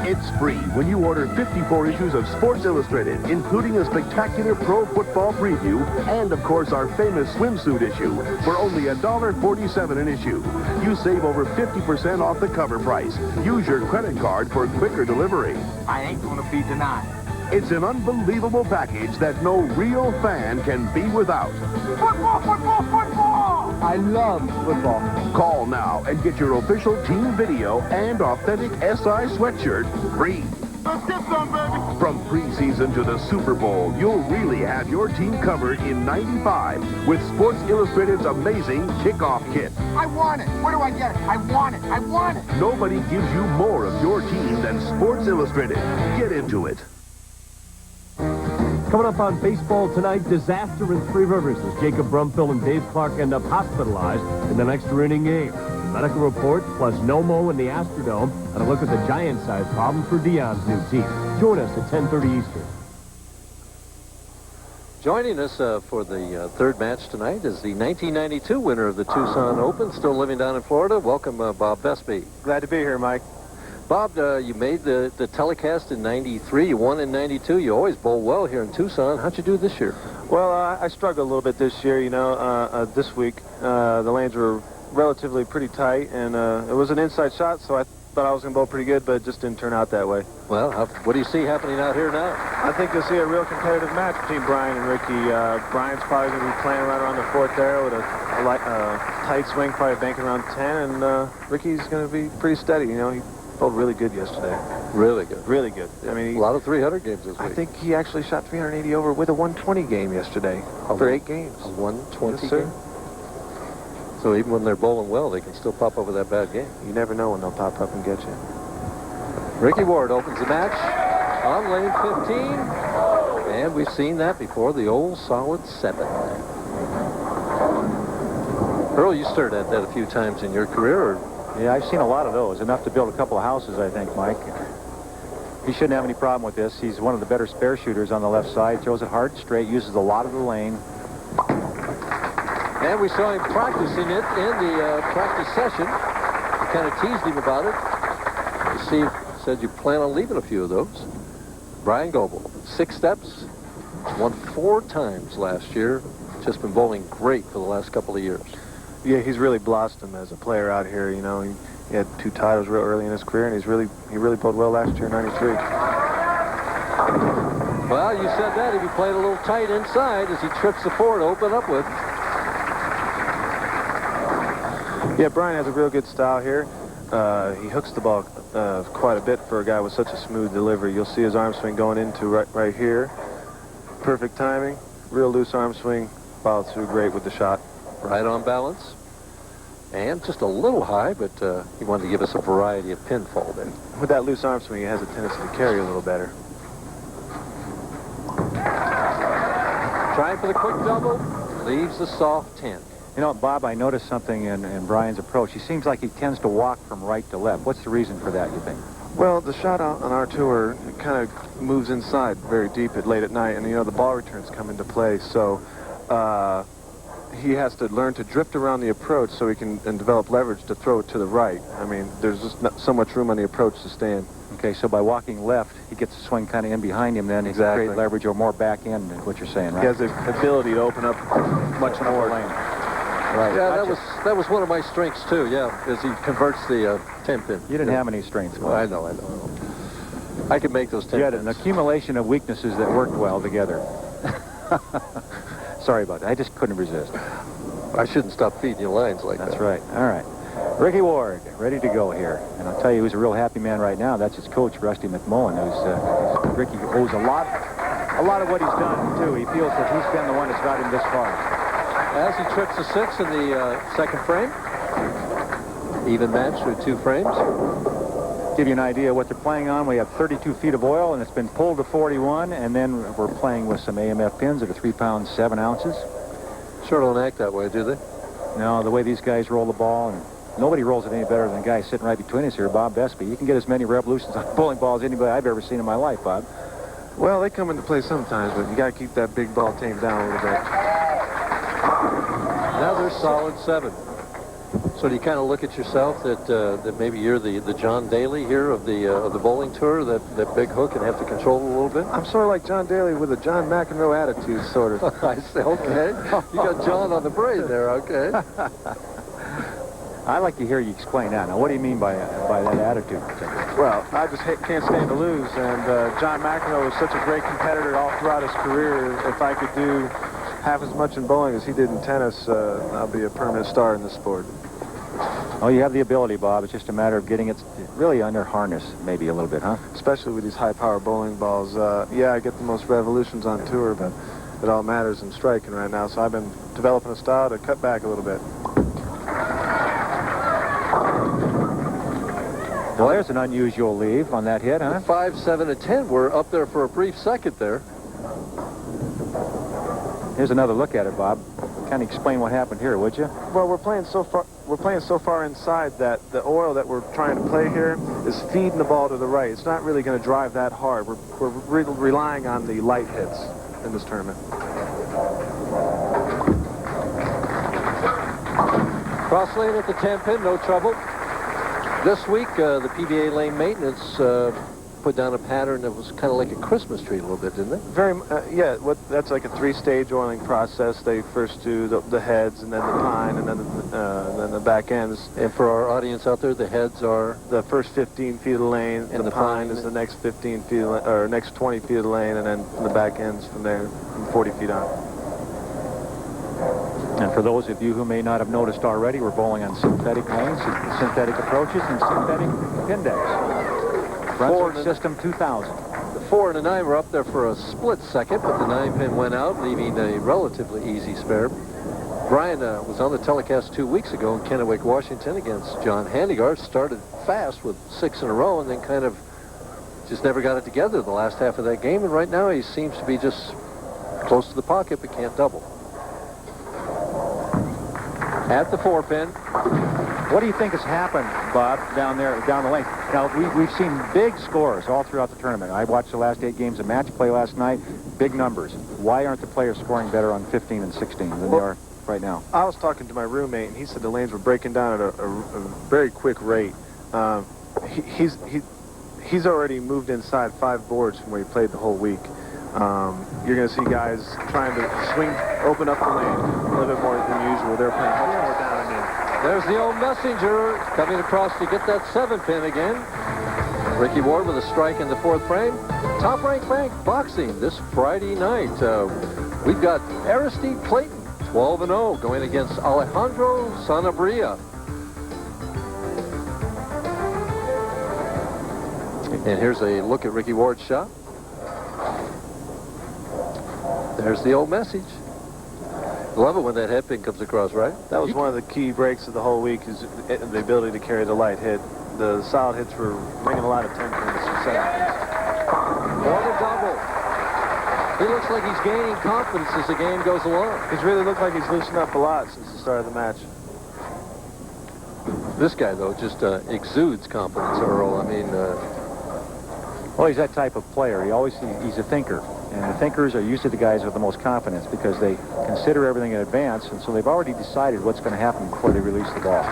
It's free when you order 54 issues of Sports Illustrated, including a spectacular pro football preview and, of course, our famous swimsuit issue for only $1.47 an issue. You save over 50% off the cover price. Use your credit card for quicker delivery. I ain't gonna be denied. It's an unbelievable package that no real fan can be without. Football, football, football! I love football. Call now and get your official team video and authentic SI sweatshirt free. Let's get some, baby. From preseason to the Super Bowl, you'll really have your team covered in 95 with Sports Illustrated's amazing kickoff kit. I want it. Where do I get it? I want it. I want it. Nobody gives you more of your team than Sports Illustrated. Get into it. Coming up on baseball tonight, disaster in Three Rivers as Jacob Brumfield and Dave Clark end up hospitalized in the next inning game. Medical report plus no-mo in the Astrodome and a look at the giant-sized problem for Dion's new team. Join us at 10:30 Eastern. Joining us for the third match tonight is the 1992 winner of the Tucson Open, still living down in Florida. Welcome, Bob Belmont. Glad to be here, Mike. Bob, you made the telecast in 93. You won in 92. You always bowl well here in Tucson. How'd you do this year? Well, I struggled a little bit this year, you know. This week, the lanes were relatively pretty tight, and it was an inside shot, so I thought I was going to bowl pretty good, but it just didn't turn out that way. Well, what do you see happening out here now? I think you'll see a real competitive match between Brian and Ricky. Brian's probably going to be playing right around the fourth there with a tight swing, probably banking around 10, and Ricky's going to be pretty steady. You know, he bowled really good yesterday. Really good. Really good. I mean, a lot of 300 games this week. I think he actually shot 380 over with a 120 game yesterday for 8 games. A 120 yes, sir. game? So even when they're bowling well, they can still pop up with that bad game. You never know when they'll pop up and get you. Ricky Ward opens the match on lane 15. And we've seen that before, the old solid 7. Earl, you stirred at that a few times in your career. Yeah, I've seen a lot of those. Enough to build a couple of houses, I think, Mike. He shouldn't have any problem with this. He's one of the better spare shooters on the left side. Throws it hard and straight, uses a lot of the lane. And we saw him practicing it in the practice session. We kind of teased him about it. Steve said you plan on leaving a few of those. Bryan Goebel, 6 steps, won 4 times last year. Just been bowling great for the last couple of years. Yeah, he's really blossomed as a player out here. You know, he had 2 titles real early in his career, and he really bowled well last year in 93. Well, you said that. If he played a little tight inside as he trips the 4 to open up with. Yeah, Brian has a real good style here. He hooks the ball quite a bit for a guy with such a smooth delivery. You'll see his arm swing going into right here. Perfect timing. Real loose arm swing. Followed through great with the shot. Right on balance. And just a little high, but he wanted to give us a variety of pinfall there. With that loose arm swing, he has a tendency to carry a little better. Trying for the quick double. Leaves the soft 10. You know, Bob, I noticed something in Brian's approach. He seems like he tends to walk from right to left. What's the reason for that, you think? Well, the shot on our tour kind of moves inside very deep late at night, and, you know, the ball returns come into play. So he has to learn to drift around the approach so he can develop leverage to throw it to the right. I mean, there's just not so much room on the approach to stand. Okay, so by walking left, he gets the swing kind of in behind him, then he can create leverage or more back end, what you're saying, right? He has the ability to open up much more lane. Right. Yeah, that was one of my strengths too. Yeah, as he converts the 10-pin. You didn't have any strengths. Well, I know. I could make those 10 You had an accumulation of weaknesses that worked well together. Sorry about that. I just couldn't resist. I shouldn't stop feeding you lines like that. That's right. All right. Ricky Ward, ready to go here. And I'll tell you who's a real happy man right now. That's his coach, Rusty McMullen, who's Ricky owes a lot of what he's done, too. He feels that he's been the one that's got him this far. As he trips the 6 in the second frame. Even match with 2 frames. Give you an idea of what they're playing on. We have 32 feet of oil, and it's been pulled to 41, and then we're playing with some AMF pins that are 3 pounds, 7 ounces. Sure don't act that way, do they? No, the way these guys roll the ball, and nobody rolls it any better than the guy sitting right between us here, Bob Belmont. You can get as many revolutions on bowling balls as anybody I've ever seen in my life, Bob. Well, they come into play sometimes, but you got to keep that big ball tamed down a little bit. Another solid 7. So do you kind of look at yourself that maybe you're the John Daly here of the bowling tour, that big hook and have to control it a little bit? I'm sort of like John Daly with a John McEnroe attitude, sort of. I say, okay. You got John on the brain there, okay. I'd like to hear you explain that. Now, what do you mean by that attitude? Well, I just can't stand to lose, and John McEnroe was such a great competitor all throughout his career. If I could do half as much in bowling as he did in tennis, I'll be a permanent star in this sport. Oh, you have the ability, Bob. It's just a matter of getting it really under harness, maybe a little bit, huh? Especially with these high-power bowling balls. Yeah, I get the most revolutions on tour, but it all matters in striking right now. So I've been developing a style to cut back a little bit. Well, there's an unusual leave on that hit, huh? 5, 7, and 10 were up there for a brief second there. Here's another look at it, Bob. Kind of explain what happened here, would you? Well, we're playing so far inside that the oil that we're trying to play here is feeding the ball to the right. It's not really going to drive that hard. We're relying on the light hits in this tournament. Cross lane at the 10 pin, no trouble. This week, the PBA lane maintenance put down a pattern that was kind of like a Christmas tree a little bit, didn't they? Yeah, that's like a 3-stage oiling process. They first do the heads, and then the pine, and then the back ends. And for our audience out there, the heads are the first 15 feet of the lane, and the pine is the next 15 feet, or next 20 feet of the lane, and then the back ends from there, from 40 feet on. And for those of you who may not have noticed already, we're bowling on synthetic lanes, synthetic approaches, and synthetic pin decks. Brunswick System 2000. The 4 and the 9 were up there for a split second, but the 9 pin went out, leaving a relatively easy spare. Brian was on the telecast 2 weeks ago in Kennewick, Washington against John Handigard. Started fast with 6 in a row and then kind of just never got it together the last half of that game. And right now he seems to be just close to the pocket but can't double. At the 4 pin. What do you think has happened, Bob, down there, down the lane? Now, we've seen big scores all throughout the tournament. I watched the last 8 games of match play last night. Big numbers. Why aren't the players scoring better on 15 and 16 than they are right now? I was talking to my roommate, and he said the lanes were breaking down at a very quick rate. He's already moved inside 5 boards from where he played the whole week. You're going to see guys trying to swing, open up the lane a little bit more than usual. They're playing much more down and in. There's the old messenger coming across to get that 7 pin again. Ricky Ward with a strike in the 4th frame. Top Rank Bank Boxing this Friday night. We've got Aristide Clayton, 12-0, going against Alejandro Sanabria. And here's a look at Ricky Ward's shot. There's the old message. Love it when that head pin comes across, right? That was one of the key breaks of the whole week, is the ability to carry the light hit. The solid hits were bringing a lot of 10 pins or 7 pins. For the double. He looks like he's gaining confidence as the game goes along. He's really looked like he's loosened up a lot since the start of the match. This guy, though, just exudes confidence, Earl. I mean... Well, he's that type of player. He's a thinker. And the thinkers are usually the guys with the most confidence because they consider everything in advance, and so they've already decided what's going to happen before they release the ball.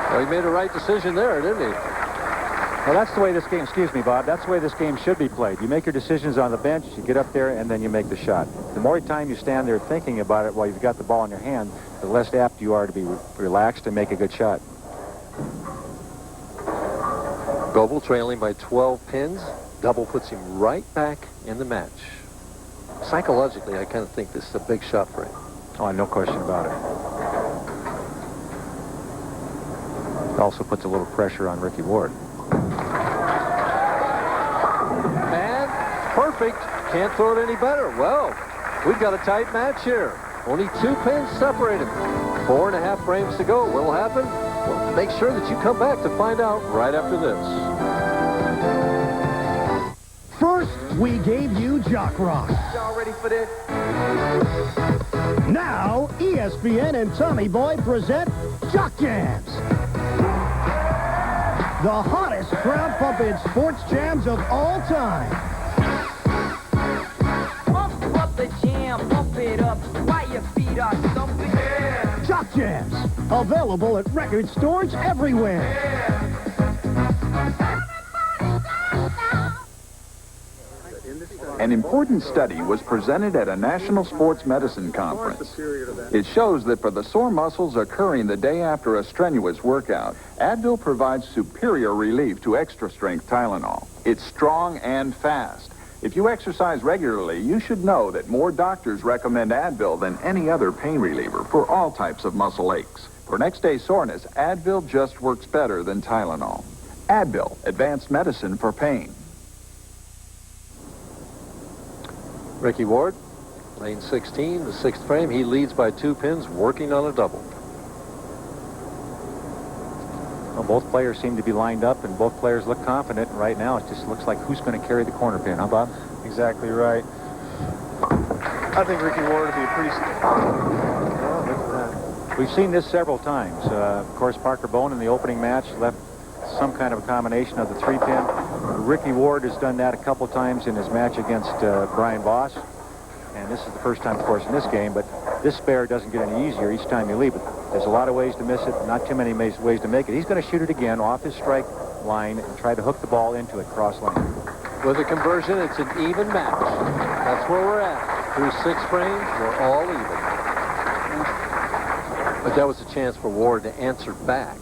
Well, he made a right decision there, didn't he? Well, that's the way this game, excuse me, Bob, that's the way this game should be played. You make your decisions on the bench, you get up there, and then you make the shot. The more time you stand there thinking about it while you've got the ball in your hand, the less apt you are to be relaxed and make a good shot. Goble trailing by 12 pins. Double puts him right back in the match. Psychologically, I kind of think this is a big shot for him. Oh, no question about it. It also puts a little pressure on Ricky Ward. And perfect. Can't throw it any better. Well, we've got a tight match here. Only 2 pins separate him. 4.5 frames to go. What'll happen? Well, make sure that you come back to find out right after this. First, we gave you Jock Rock. Y'all ready for this? Now, ESPN and Tommy Boy present Jock Jams. The hottest crowd-pumping sports jams of all time. Pump up the jam, pump it up, while your feet are stumping. Yeah. Jock Jams, available at record stores everywhere. Yeah. An important study was presented at a national sports medicine conference. It shows that for the sore muscles occurring the day after a strenuous workout, Advil provides superior relief to extra-strength Tylenol. It's strong and fast. If you exercise regularly, you should know that more doctors recommend Advil than any other pain reliever for all types of muscle aches. For next-day soreness, Advil just works better than Tylenol. Advil, advanced medicine for pain. Ricky Ward, lane 16, the 6th frame. He leads by 2 pins, working on a double. Well, both players seem to be lined up, and both players look confident. And right now, it just looks like who's going to carry the corner pin, huh, Bob? Exactly right. I think Ricky Ward would be a pretty... Oh, look at that. We've seen this several times. Of course, Parker Bohn in the opening match left some kind of a combination of the 3-pin. Ricky Ward has done that a couple times in his match against Brian Voss. And this is the first time, of course, in this game, but this spare doesn't get any easier each time you leave it. There's a lot of ways to miss it, not too many ways to make it. He's going to shoot it again off his strike line and try to hook the ball into it cross lane. With a conversion, it's an even match. That's where we're at. Through 6 frames, we're all even. But that was a chance for Ward to answer back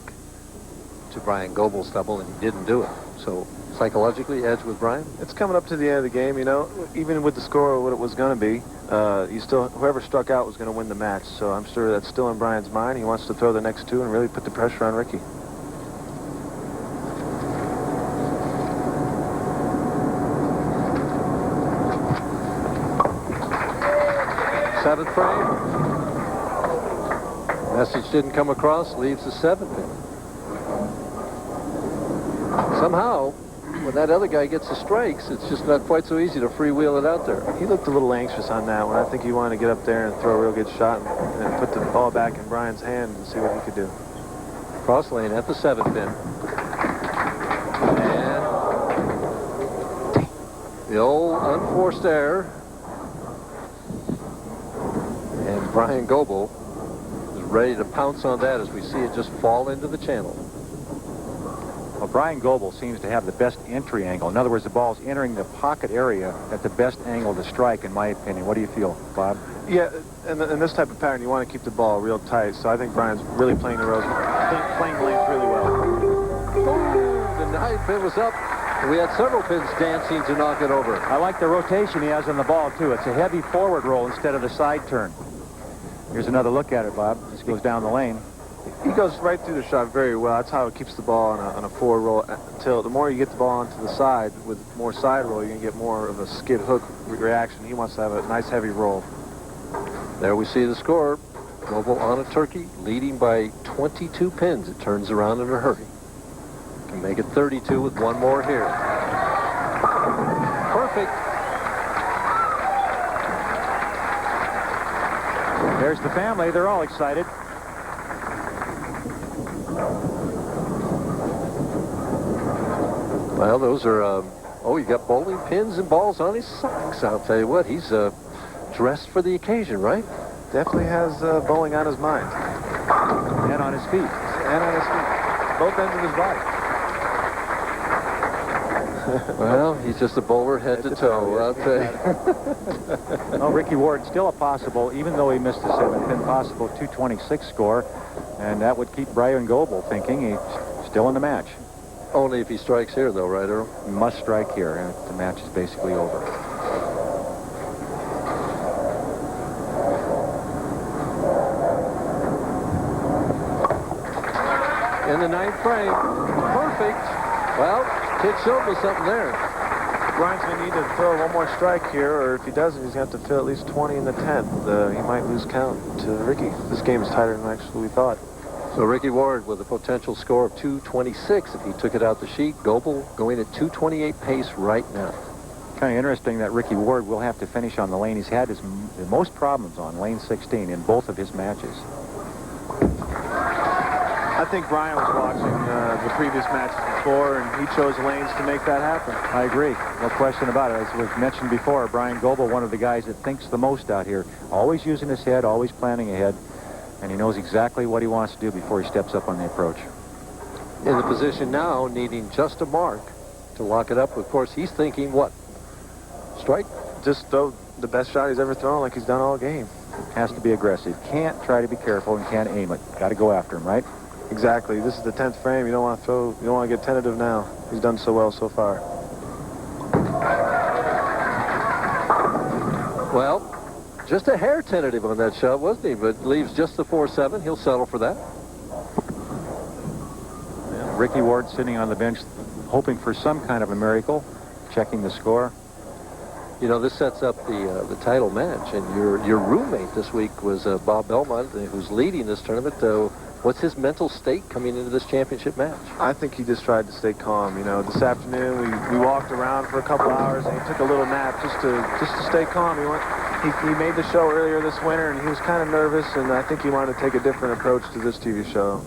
to Bryan Goebel's double, and he didn't do it. So psychologically, edge with Brian? It's coming up to the end of the game, you know. Even with the score of what it was going to be, whoever struck out was going to win the match. So I'm sure that's still in Brian's mind. He wants to throw the next 2 and really put the pressure on Ricky. Seventh frame. Message didn't come across, leaves the 7th pin. Somehow, when that other guy gets the strikes, it's just not quite so easy to freewheel it out there. He looked a little anxious on that one. I think he wanted to get up there and throw a real good shot and put the ball back in Brian's hand and see what he could do. Cross lane at the 7th pin. And the old unforced error. And Bryan Goebel is ready to pounce on that as we see it just fall into the channel. Well, Bryan Goebel seems to have the best entry angle. In other words, the ball's entering the pocket area at the best angle to strike, in my opinion. What do you feel, Bob? Yeah, in this type of pattern, you want to keep the ball real tight. So I think Brian's really playing the lanes really well. The 9th pin was up. We had several pins dancing to knock it over. I like the rotation he has on the ball, too. It's a heavy forward roll instead of the side turn. Here's another look at it, Bob. This goes down the lane. He goes right through the shot very well. That's how it keeps the ball on a forward roll. Until the more you get the ball onto the side, with more side roll, you're going to get more of a skid hook reaction. He wants to have a nice heavy roll. There we see the score. Goble on a turkey, leading by 22 pins. It turns around in a hurry. Can make it 32 with one more here. Perfect. There's the family. They're all excited. Well, those are, oh, you got bowling pins and balls on his socks. I'll tell you what, he's dressed for the occasion, right? Definitely has bowling on his mind. And on his feet. And on his feet. Both ends of his body. Well, he's just a bowler head to toe, I'll tell you. Well, Ricky Ward, still a possible, even though he missed a 7-pin, possible 226 score. And that would keep Bryan Goebel thinking he's still in the match. Only if he strikes here, though, right, Earl? He must strike here, and the match is basically over. In the 9th frame. Perfect. Well, kid showed me something there. Brian's going to need to throw one more strike here, or if he doesn't, he's going to have to fill at least 20 in the 10th. He might lose count to Ricky. This game is tighter than actually we thought. So Ricky Ward with a potential score of 226 if he took it out the sheet. Goble going at 228 pace right now. Kind of interesting that Ricky Ward will have to finish on the lane he's had the most problems on, lane 16, in both of his matches. I think Brian was watching the previous matches before, and he chose lanes to make that happen. I agree. No question about it. As was mentioned before, Bryan Goebel, one of the guys that thinks the most out here, always using his head, always planning ahead. And he knows exactly what he wants to do before he steps up on the approach. In the position now, needing just a mark to lock it up. Of course, he's thinking what? Strike? Just throw the best shot he's ever thrown like he's done all game. Has to be aggressive. Can't try to be careful and can't aim it. Got to go after him, right? Exactly. This is the 10th frame. You don't want to throw. You don't want to get tentative now. He's done so well so far. Well, just a hair tentative on that shot, wasn't he? But leaves just the 4-7. He'll settle for that. Yeah, Ricky Ward sitting on the bench, hoping for some kind of a miracle, checking the score. You know, this sets up the title match, and your roommate this week was Bob Belmont, who's leading this tournament. What's his mental state coming into this championship match? I think he just tried to stay calm. You know, this afternoon we walked around for a couple hours and he took a little nap just to stay calm. He made the show earlier this winter and he was kind of nervous, and I think he wanted to take a different approach to this TV show.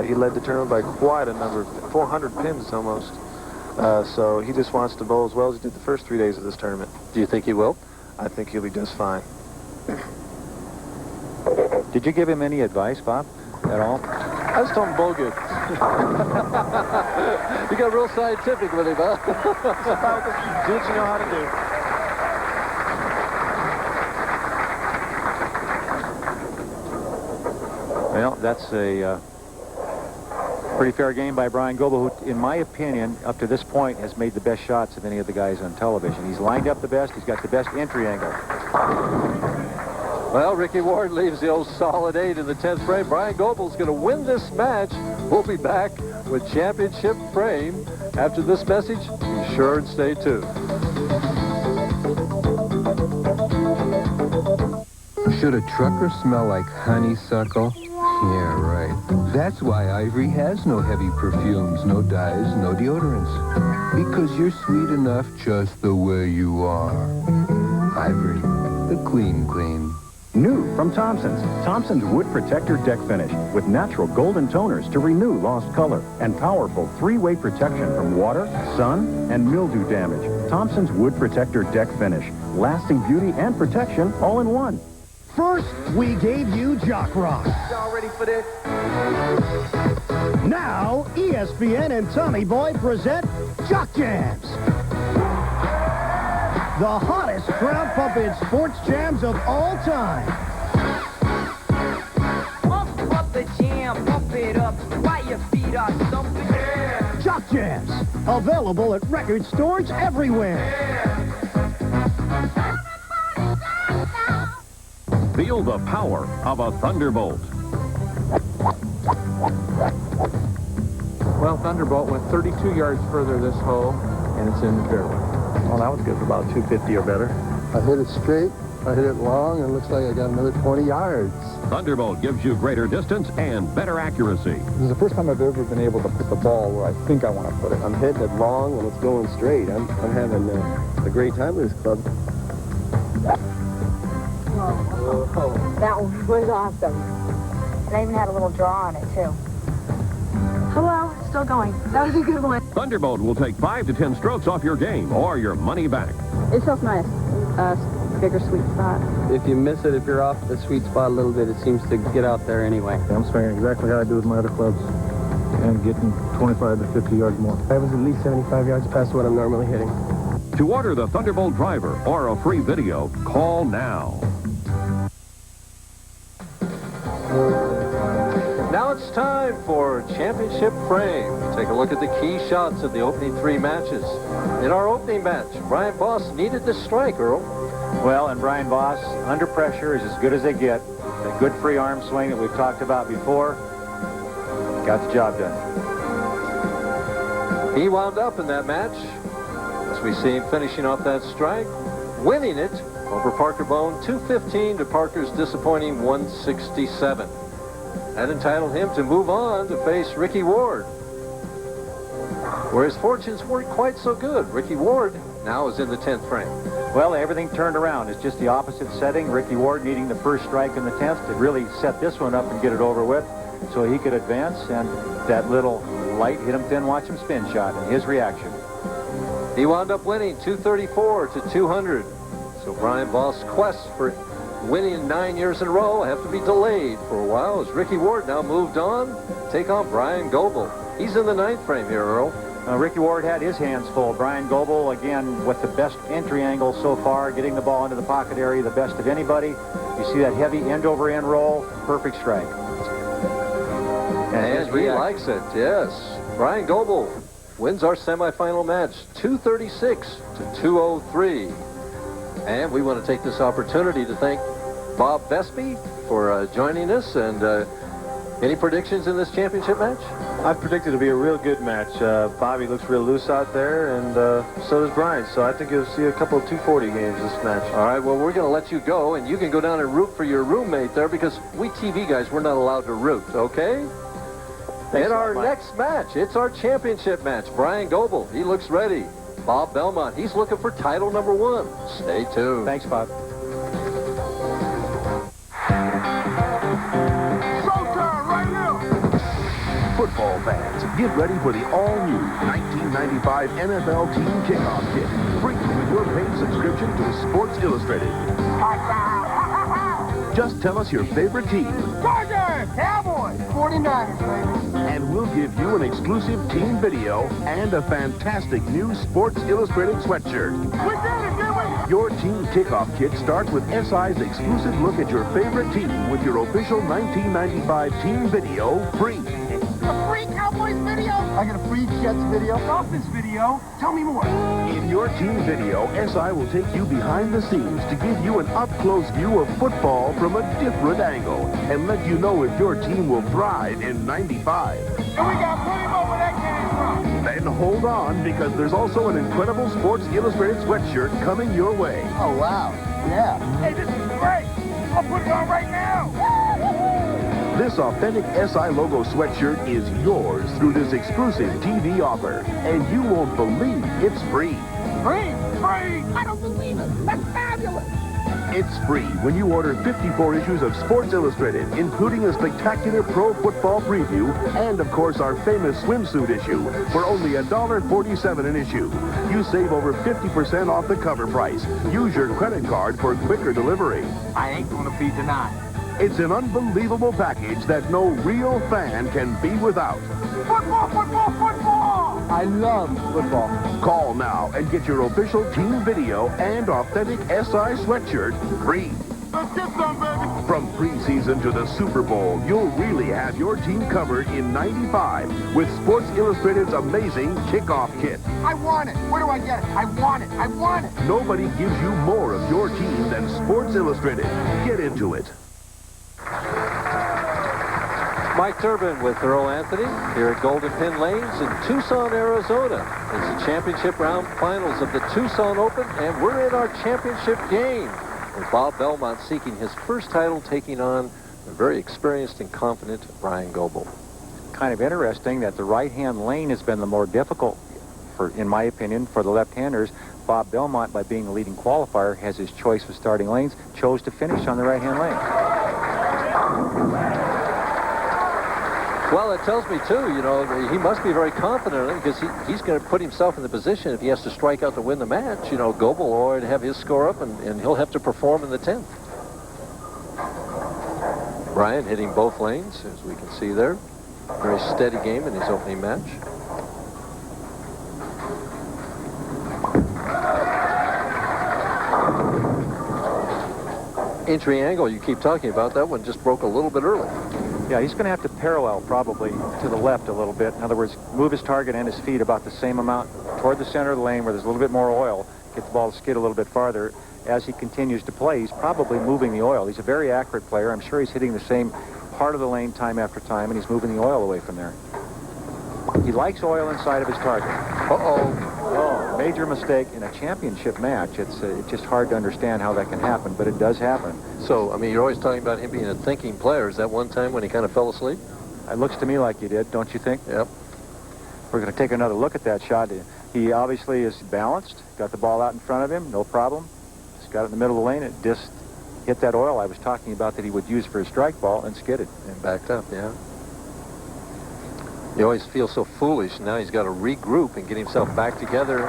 He led the tournament by quite a number, 400 pins almost. So he just wants to bowl as well as he did the first 3 days of this tournament. Do you think he will? I think he'll be just fine. Did you give him any advice, Bob, at all? I just told him bowl good. You got real scientific with him, huh? Do what you know how to do. Well, that's a pretty fair game by Bryan Goebel, who, in my opinion, up to this point, has made the best shots of any of the guys on television. He's lined up the best. He's got the best entry angle. Well, Ricky Ward leaves the old solid 8 in the 10th frame. Bryan Goebel's going to win this match. We'll be back with Championship Frame after this message. Be sure and stay tuned. Should a trucker smell like honeysuckle? Yeah, right. That's why Ivory has no heavy perfumes, no dyes, no deodorants. Because you're sweet enough just the way you are. Ivory, the clean. New from Thompson's. Thompson's Wood Protector Deck Finish with natural golden toners to renew lost color and powerful 3-way protection from water, sun, and mildew damage. Thompson's Wood Protector Deck Finish. Lasting beauty and protection all in one. First, we gave you Jock Rock. Y'all ready for this? Now, ESPN and Tommy Boy present Jock Jams. The hottest crowd-pumping sports jams of all time. Pump up the jam, pump it up while your feet are thumping. Yeah. Jock Jams, available at record stores everywhere. Feel the power of a Thunderbolt. Well, Thunderbolt went 32 yards further this hole, and it's in the fairway. Well, that was good for about 250 or better. I hit it straight, I hit it long, and it looks like I got another 20 yards. Thunderbolt gives you greater distance and better accuracy. This is the first time I've ever been able to put the ball where I think I want to put it. I'm hitting it long and it's going straight. I'm having a great time with this club. Whoa. That one was awesome. And I even had a little draw on it, too. Hello, still going. That was a good one. Thunderbolt will take 5 to 10 strokes off your game or your money back. It feels nice. Bigger sweet spot. If you miss it, if you're off the sweet spot a little bit, it seems to get out there anyway. I'm swinging exactly how I do with my other clubs and getting 25 to 50 yards more. I was at least 75 yards past what I'm normally hitting. To order the Thunderbolt driver or a free video, call now. Now it's time for Championship Frame. Take a look at the key shots of the opening 3 matches. In our opening match, Brian Voss needed to strike, Earl. Well, and Brian Voss, under pressure, is as good as they get. The good free arm swing that we've talked about before, got the job done. He wound up in that match, as we see him finishing off that strike, winning it over Parker Bohn, 215 to Parker's disappointing 167. That entitled him to move on to face Ricky Ward, where his fortunes weren't quite so good. Ricky Ward now is in the 10th frame. Well, everything turned around. It's just the opposite setting. Ricky Ward needing the first strike in the 10th to really set this one up and get it over with so he could advance, and that little light hit him thin, watch him spin shot, and his reaction. He wound up winning 234 to 200. So Brian Voss' quest for winning 9 years in a row have to be delayed for a while as Ricky Ward now moved on to take on Bryan Goebel. He's in the 9th frame here, Earl. Ricky Ward had his hands full. Bryan Goebel, again, with the best entry angle so far, getting the ball into the pocket area, the best of anybody. You see that heavy end-over-end roll, perfect strike. And he likes it, yes. Bryan Goebel wins our semifinal match, 236 to 203. And we want to take this opportunity to thank Bob Vespi for joining us. And any predictions in this championship match? I've predicted it'll be a real good match. Bobby looks real loose out there, and so does Brian. So I think you'll see a couple of 240 games this match. All right, well, we're going to let you go, and you can go down and root for your roommate there, because we TV guys, we're not allowed to root, okay? Thanks in our Mike. next match, it's our championship match. Bryan Goebel, he looks ready. Bob Belmont, he's looking for title number 1. Stay tuned. Thanks, Bob. Football fans, get ready for the all-new 1995 NFL Team Kickoff Kit. Free with your paid subscription to Sports Illustrated. Just tell us your favorite team. Chargers! Cowboys! 49ers, baby. And we'll give you an exclusive team video and a fantastic new Sports Illustrated sweatshirt. We did it, did we? Your Team Kickoff Kit starts with SI's exclusive look at your favorite team with your official 1995 team video free. A free Cowboys video? I get a free Jets video. Dolphins video? Tell me more. In your team video, SI will take you behind the scenes to give you an up-close view of football from a different angle and let you know if your team will thrive in 95. And we got plenty more where that came from. Then hold on, because there's also an incredible Sports Illustrated sweatshirt coming your way. Oh, wow. Yeah. Hey, this is great. I'll put it on right now. This authentic SI logo sweatshirt is yours through this exclusive TV offer, and you won't believe it's free. Free? Free? I don't believe it. That's fabulous. It's free when you order 54 issues of Sports Illustrated, including a spectacular pro football preview and, of course, our famous swimsuit issue for only $1.47 an issue. You save over 50% off the cover price. Use your credit card for quicker delivery. I ain't gonna be denied. It's an unbelievable package that no real fan can be without. Football, football, football! I love football. Call now and get your official team video and authentic SI sweatshirt free. Let's get some, baby. From preseason to the Super Bowl, you'll really have your team covered in 95 with Sports Illustrated's amazing kickoff kit. I want it. Where do I get it? I want it. I want it. Nobody gives you more of your team than Sports Illustrated. Get into it. Mike Turbin with Earl Anthony here at Golden Pin Lanes in Tucson, Arizona. It's the championship round finals of the Tucson Open, and we're in our championship game with Bob Belmont seeking his first title, taking on the very experienced and confident Bryan Goebel. Kind of interesting that the right-hand lane has been the more difficult, in my opinion, for the left-handers. Bob Belmont, by being the leading qualifier, has his choice of starting lanes, chose to finish on the right-hand lane. Well, it tells me, too, you know, he must be very confident in it, because he's going to put himself in the position, if he has to strike out to win the match, you know, Goble will already have his score up, and he'll have to perform in the 10th. Bryan hitting both lanes, as we can see there. Very steady game in his opening match. Entry angle you keep talking about, that one just broke a little bit early. Yeah, he's going to have to parallel probably to the left a little bit. In other words, move his target and his feet about the same amount toward the center of the lane where there's a little bit more oil, get the ball to skid a little bit farther. As he continues to play, he's probably moving the oil. He's a very accurate player. I'm sure he's hitting the same part of the lane time after time, and he's moving the oil away from there. He likes oil inside of his target. Oh, major mistake in a championship match. It's just hard to understand how that can happen, but it does happen. So, I mean, you're always talking about him being a thinking player. Is that one time when he kind of fell asleep? It looks to me like he did, don't you think? Yep. We're going to take another look at that shot. He obviously is balanced, got the ball out in front of him, no problem. Just got it in the middle of the lane. It just hit that oil I was talking about that he would use for his strike ball and skidded. And backed up, yeah. He always feels so foolish. Now he's got to regroup and get himself back together.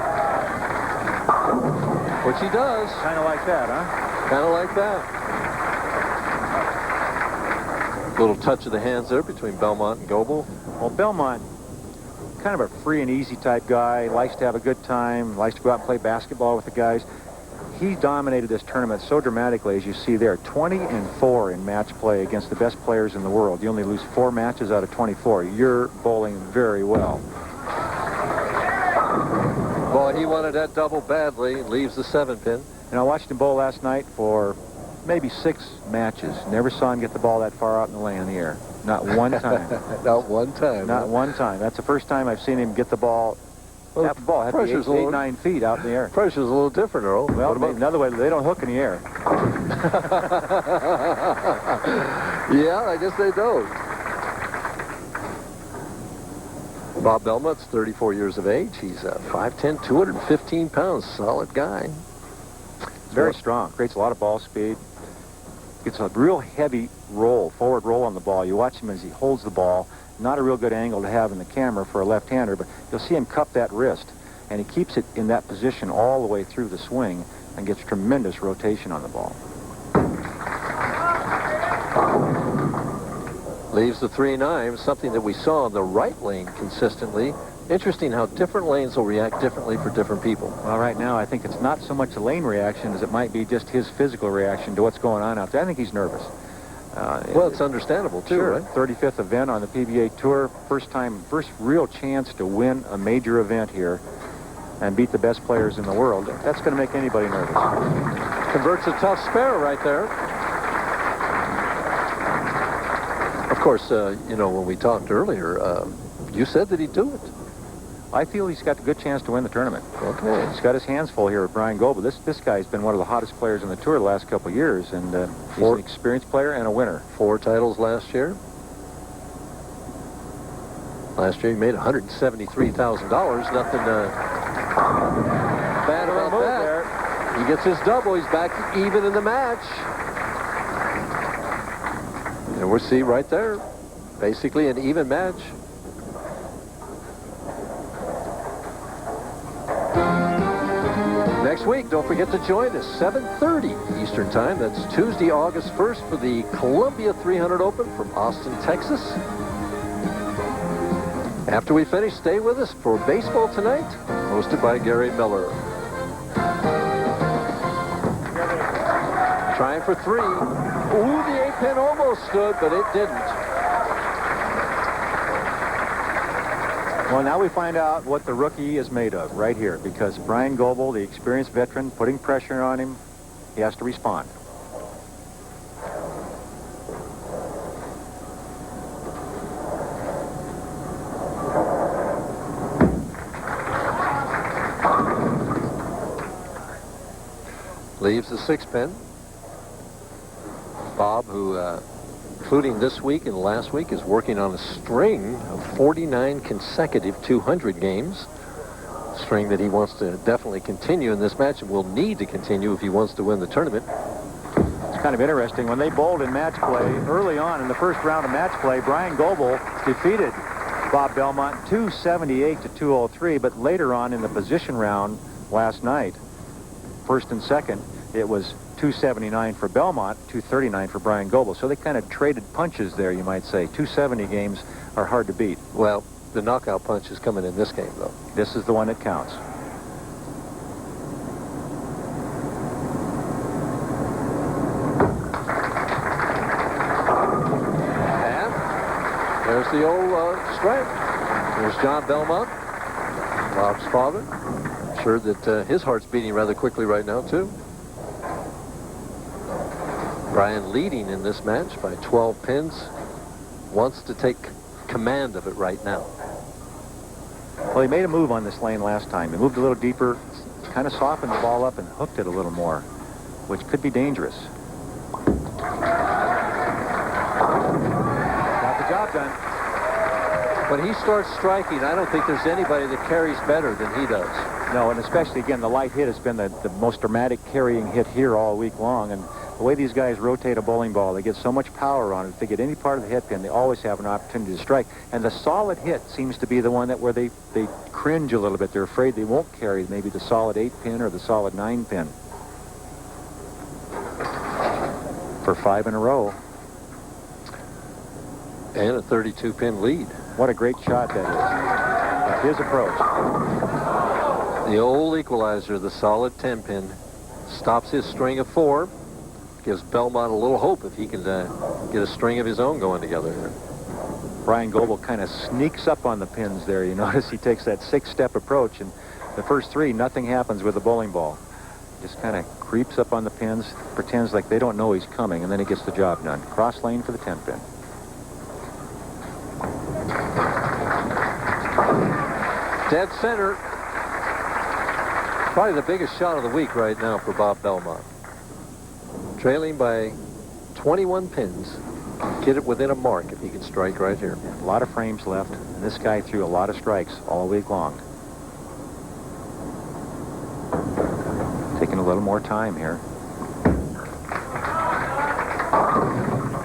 Which he does. Kind of like that, huh? Kind of like that. Little touch of the hands there between Belmont and Goble. Well, Belmont, kind of a free and easy type guy, likes to have a good time, likes to go out and play basketball with the guys. He dominated this tournament so dramatically, as you see there. 20-4 in match play against the best players in the world. You only lose 4 matches out of 24. You're bowling very well. Boy, he wanted that double badly. Leaves the 7-pin. And I watched him bowl last night for maybe 6 matches. Never saw him get the ball that far out in the lane in the air. Not one time. Not one time. Not one time. That's the first time I've seen him get the ball. Well, That ball had to be 8, 9 feet out in the air. Pressure's a little different, Earl. Well, another way, they don't hook in the air. Yeah, I guess they don't. Bob Belmont's 34 years of age. He's 5'10", 215 pounds. Solid guy. Very strong. Creates a lot of ball speed. Gets a real heavy roll, forward roll on the ball. You watch him as he holds the ball. Not a real good angle to have in the camera for a left-hander, but you'll see him cup that wrist, and he keeps it in that position all the way through the swing and gets tremendous rotation on the ball. Leaves the 3-9, something that we saw in the right lane consistently. Interesting how different lanes will react differently for different people. Well, right now, I think it's not so much a lane reaction as it might be just his physical reaction to what's going on out there. I think he's nervous. Well, it's understandable, too, sure, right? 35th event on the PBA Tour. First real chance to win a major event here and beat the best players in the world. That's going to make anybody nervous. Converts a tough spare right there. Of course, you know, when we talked earlier, you said that he'd do it. I feel he's got a good chance to win the tournament. Okay. He's got his hands full here with Bryan Goebel. This guy's been one of the hottest players in the tour the last couple of years, and he's an experienced player and a winner. 4 titles last year. Last year he made $173,000. Nothing bad about that. There. He gets his double. He's back even in the match. And we'll see right there. Basically an even match. Next week, don't forget to join us, 7:30 Eastern Time. That's Tuesday, August 1st for the Columbia 300 Open from Austin, Texas. After we finish, stay with us for Baseball Tonight, hosted by Gary Miller. Trying for 3. Ooh, the 8-pin almost stood, but it didn't. Well, now we find out what the rookie is made of right here, because Bryan Goebel, the experienced veteran, putting pressure on him, he has to respond. Leaves the 6-pin. Bob, who including this week and last week, is working on a string of 49 consecutive 200 games. A string that he wants to definitely continue in this match and will need to continue if he wants to win the tournament. It's kind of interesting. When they bowled in match play early on in the first round of match play, Bryan Goebel defeated Bob Belmont 278 to 203, but later on in the position round last night, first and second, it was 279 for Belmont, 239 for Bryan Goebel. So they kind of traded punches there, you might say. 270 games are hard to beat. Well, the knockout punch is coming in this game, though. This is the one that counts. And there's the old strike. There's John Belmont, Bob's father. I'm sure that his heart's beating rather quickly right now, too. Bryan leading in this match by 12 pins. Wants to take command of it right now. Well, he made a move on this lane last time. He moved a little deeper, kind of softened the ball up and hooked it a little more, which could be dangerous. Got the job done. When he starts striking, I don't think there's anybody that carries better than he does. No, and especially, again, the light hit has been the most dramatic carrying hit here all week long. And the way these guys rotate a bowling ball, they get so much power on it. If they get any part of the hit pin, they always have an opportunity to strike. And the solid hit seems to be the one where they cringe a little bit. They're afraid they won't carry maybe the solid 8-pin or the solid 9-pin. For 5 in a row. And a 32-pin lead. What a great shot that is. With his approach. The old equalizer, the solid 10-pin, stops his string of 4. Gives Belmont a little hope if he can get a string of his own going together here. Bryan Goebel kind of sneaks up on the pins there. You notice he takes that 6-step approach, and the first 3, nothing happens with the bowling ball. just kind of creeps up on the pins, pretends like they don't know he's coming, and then he gets the job done. Cross lane for the 10-pin. Dead center. Probably the biggest shot of the week right now for Bob Belmont. Trailing by 21 pins. Get it within a mark if he can strike right here. A lot of frames left, and this guy threw a lot of strikes all week long. Taking a little more time here.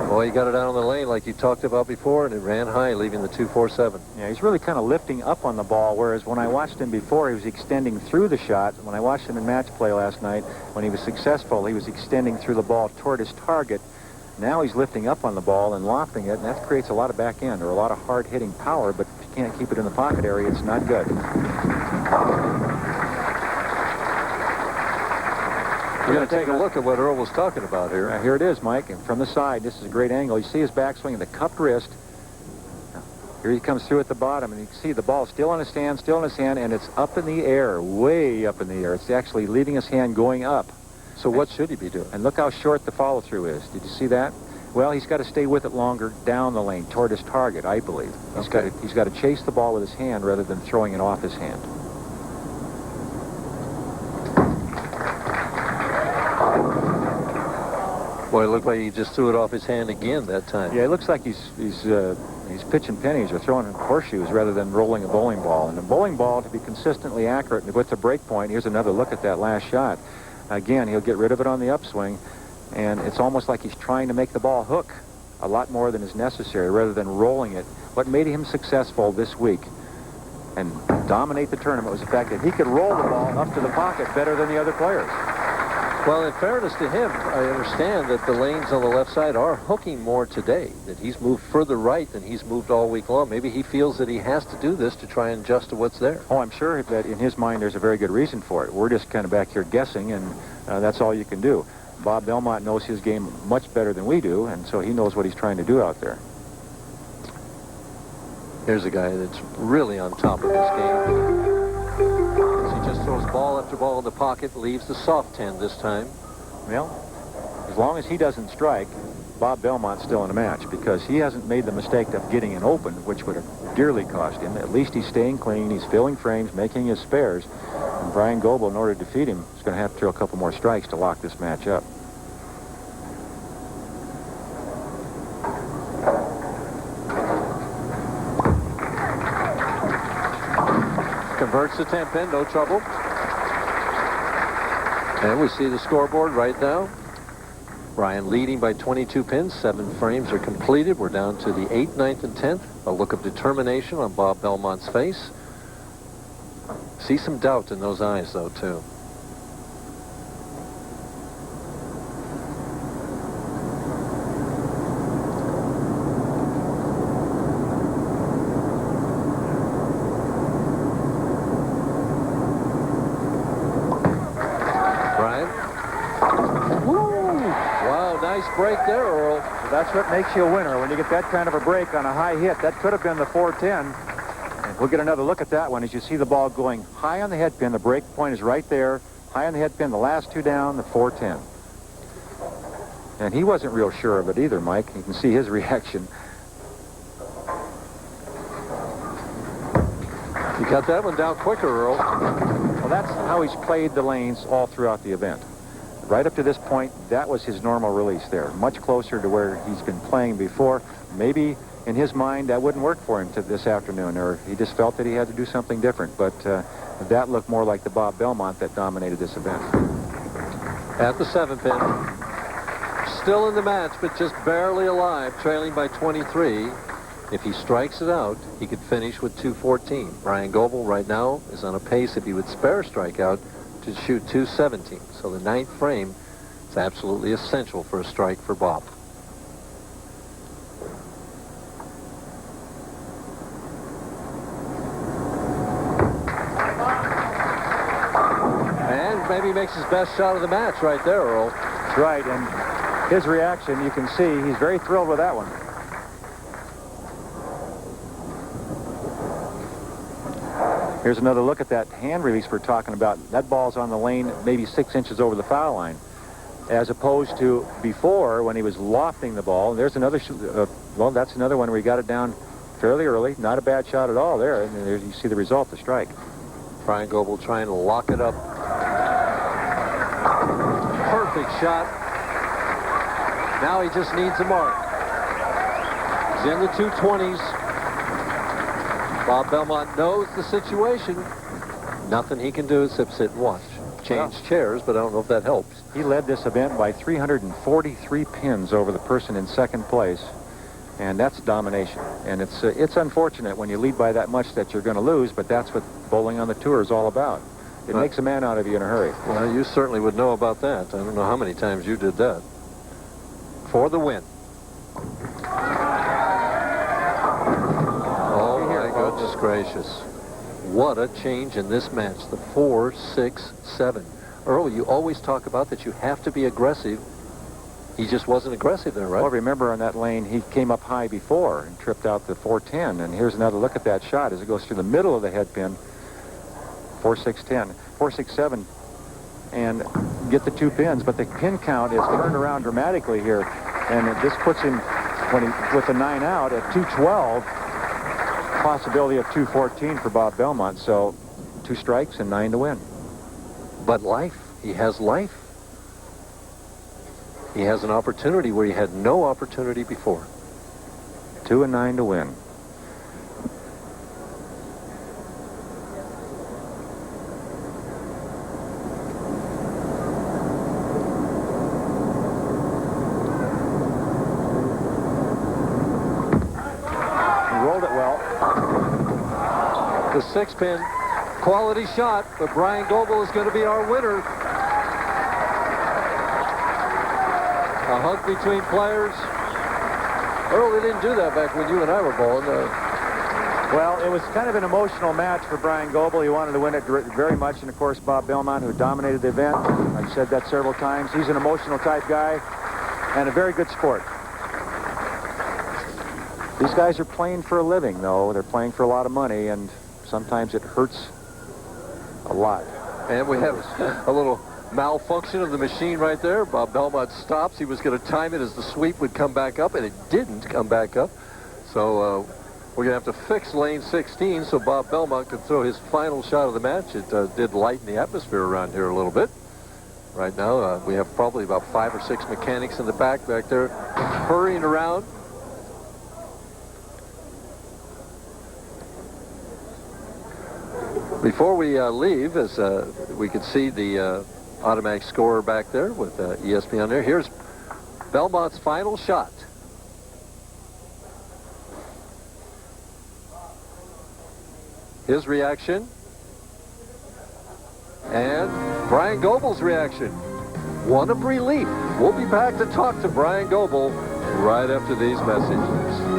Boy, he got it out on the lane like you talked about before, and it ran high, leaving the 247. Yeah, he's really kind of lifting up on the ball, whereas when I watched him before, he was extending through the shot. When I watched him in match play last night, when he was successful, he was extending through the ball toward his target. Now he's lifting up on the ball and lofting it, and that creates a lot of back end or a lot of hard-hitting power, but if you can't keep it in the pocket area, it's not good. We're going to take a look at what Earl was talking about here. Here it is, Mike, and from the side, this is a great angle. You see his backswing, the cupped wrist. Here he comes through at the bottom, and you can see the ball still in his hand, and it's up in the air, way up in the air. It's actually leaving his hand going up. So what should he be doing? And look how short the follow-through is. Did you see that? Well, he's got to stay with it longer down the lane toward his target, I believe. He's got to chase the ball with his hand rather than throwing it off his hand. Boy, it looked like he just threw it off his hand again that time. Yeah, it looks like he's pitching pennies or throwing horseshoes rather than rolling a bowling ball. And a bowling ball, to be consistently accurate with the break point, here's another look at that last shot. Again, he'll get rid of it on the upswing, and it's almost like he's trying to make the ball hook a lot more than is necessary rather than rolling it. What made him successful this week and dominate the tournament was the fact that he could roll the ball up to the pocket better than the other players. Well, in fairness to him, I understand that the lanes on the left side are hooking more today, that he's moved further right than he's moved all week long. Maybe he feels that he has to do this to try and adjust to what's there. Oh, I'm sure that in his mind there's a very good reason for it. We're just kind of back here guessing, and that's all you can do. Bob Belmont knows his game much better than we do, and so he knows what he's trying to do out there. Here's a guy that's really on top of his game. He just throws ball after ball in the pocket, leaves the soft 10 this time. Well, as long as he doesn't strike, Bob Belmont's still in a match because he hasn't made the mistake of getting an open, which would have dearly cost him. At least he's staying clean, he's filling frames, making his spares. And Bryan Goebel, in order to defeat him, is going to have to throw a couple more strikes to lock this match up. Converts the 10-pin, no trouble. And we see the scoreboard right now. Bryan leading by 22 pins. 7 frames are completed. We're down to the 8th, 9th, and 10th. A look of determination on Bob Belmont's face. See some doubt in those eyes, though, too. Break there, Earl. That's what makes you a winner. When you get that kind of a break on a high hit, that could have been the 410. And we'll get another look at that one as you see the ball going high on the head pin. The break point is right there. High on the head pin, the last 2 down, the 410. And he wasn't real sure of it either, Mike. You can see his reaction. You got that one down quicker, Earl. Well, that's how he's played the lanes all throughout the event. Right up to this point, that was his normal release there. Much closer to where he's been playing before. Maybe in his mind that wouldn't work for him this afternoon, or he just felt that he had to do something different. But that looked more like the Bob Belmont that dominated this event. At the 7-pin. Still in the match, but just barely alive, trailing by 23. If he strikes it out, he could finish with 214. Bryan Goebel right now is on a pace, if he would spare a strikeout, to shoot 217. So the 9th frame is absolutely essential for a strike for Bob. And maybe makes his best shot of the match right there, Earl. That's right, and his reaction, you can see he's very thrilled with that one. Here's another look at that hand release we're talking about. That ball's on the lane maybe 6 inches over the foul line, as opposed to before when he was lofting the ball. There's another, well, that's another one where he got it down fairly early. Not a bad shot at all there. And there you see the result, the strike. Bryan Goebel trying to lock it up. Perfect shot. Now he just needs a mark. He's in the 220s. Bob Belmont knows the situation. Nothing he can do except sit and watch. Change chairs, but I don't know if that helps. He led this event by 343 pins over the person in second place. And that's domination. And it's unfortunate when you lead by that much that you're going to lose, but that's what bowling on the tour is all about. It makes a man out of you in a hurry. Well, you certainly would know about that. I don't know how many times you did that. For the win. Oh, my goodness gracious. What a change in this match. The 4, 6, 7. Earl, you always talk about that you have to be aggressive. He just wasn't aggressive there, right? Well, remember on that lane, he came up high before and tripped out the 410. And here's another look at that shot as it goes through the middle of the head pin. 4, 6, 10. 4, 6, 7. And get the 2 pins. But the pin count is turned around dramatically here. And this puts him, with the 9 out, at 212. Possibility of 214 for Bob Belmont. So 2 strikes and 9 to win. But life. He has life. He has an opportunity where he had no opportunity before. 2 and 9 to win. He rolled it well. The 6-pin, quality shot, but Bryan Goebel is going to be our winner. A hug between players. Earl, they didn't do that back when you and I were bowling. Well, it was kind of an emotional match for Bryan Goebel. He wanted to win it very much. And, of course, Bob Belmont, who dominated the event. I've said that several times. He's an emotional type guy and a very good sport. These guys are playing for a living, though. They're playing for a lot of money, and sometimes it hurts a lot. And we have a little malfunction of the machine right there. Bob Belmont stops. He was going to time it as the sweep would come back up, and it didn't come back up. So we're going to have to fix lane 16 so Bob Belmont could throw his final shot of the match. It did lighten the atmosphere around here a little bit. Right now, we have probably about 5 or 6 mechanics in the back there hurrying around. Before we leave, as we could see the automatic scorer back there with ESPN there. Here's Belmont's final shot. His reaction. And Bryan Goebel's reaction. One of relief. We'll be back to talk to Bryan Goebel right after these messages.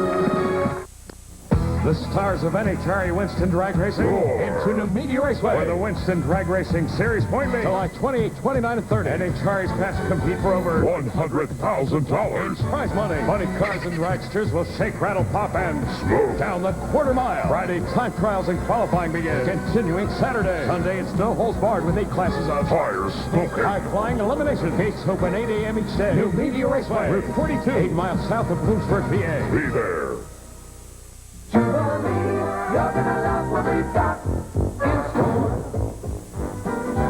The stars of NHRA Winston Drag Racing into New Media Raceway, where the Winston Drag Racing Series Point Meet. July 28, 29, and 30. NHRA's past compete for over $100,000 in prize money. Funny cars and dragsters will shake, rattle, pop, and smoke down the quarter mile. Friday, time trials and qualifying begin. Continuing Saturday. Sunday, it's no holds barred with 8 classes of fire, smoking, high-flying elimination. Gates open 8 a.m. each day. New Media Raceway, Route 42, 8 miles south of Bloomsburg, PA. Be there.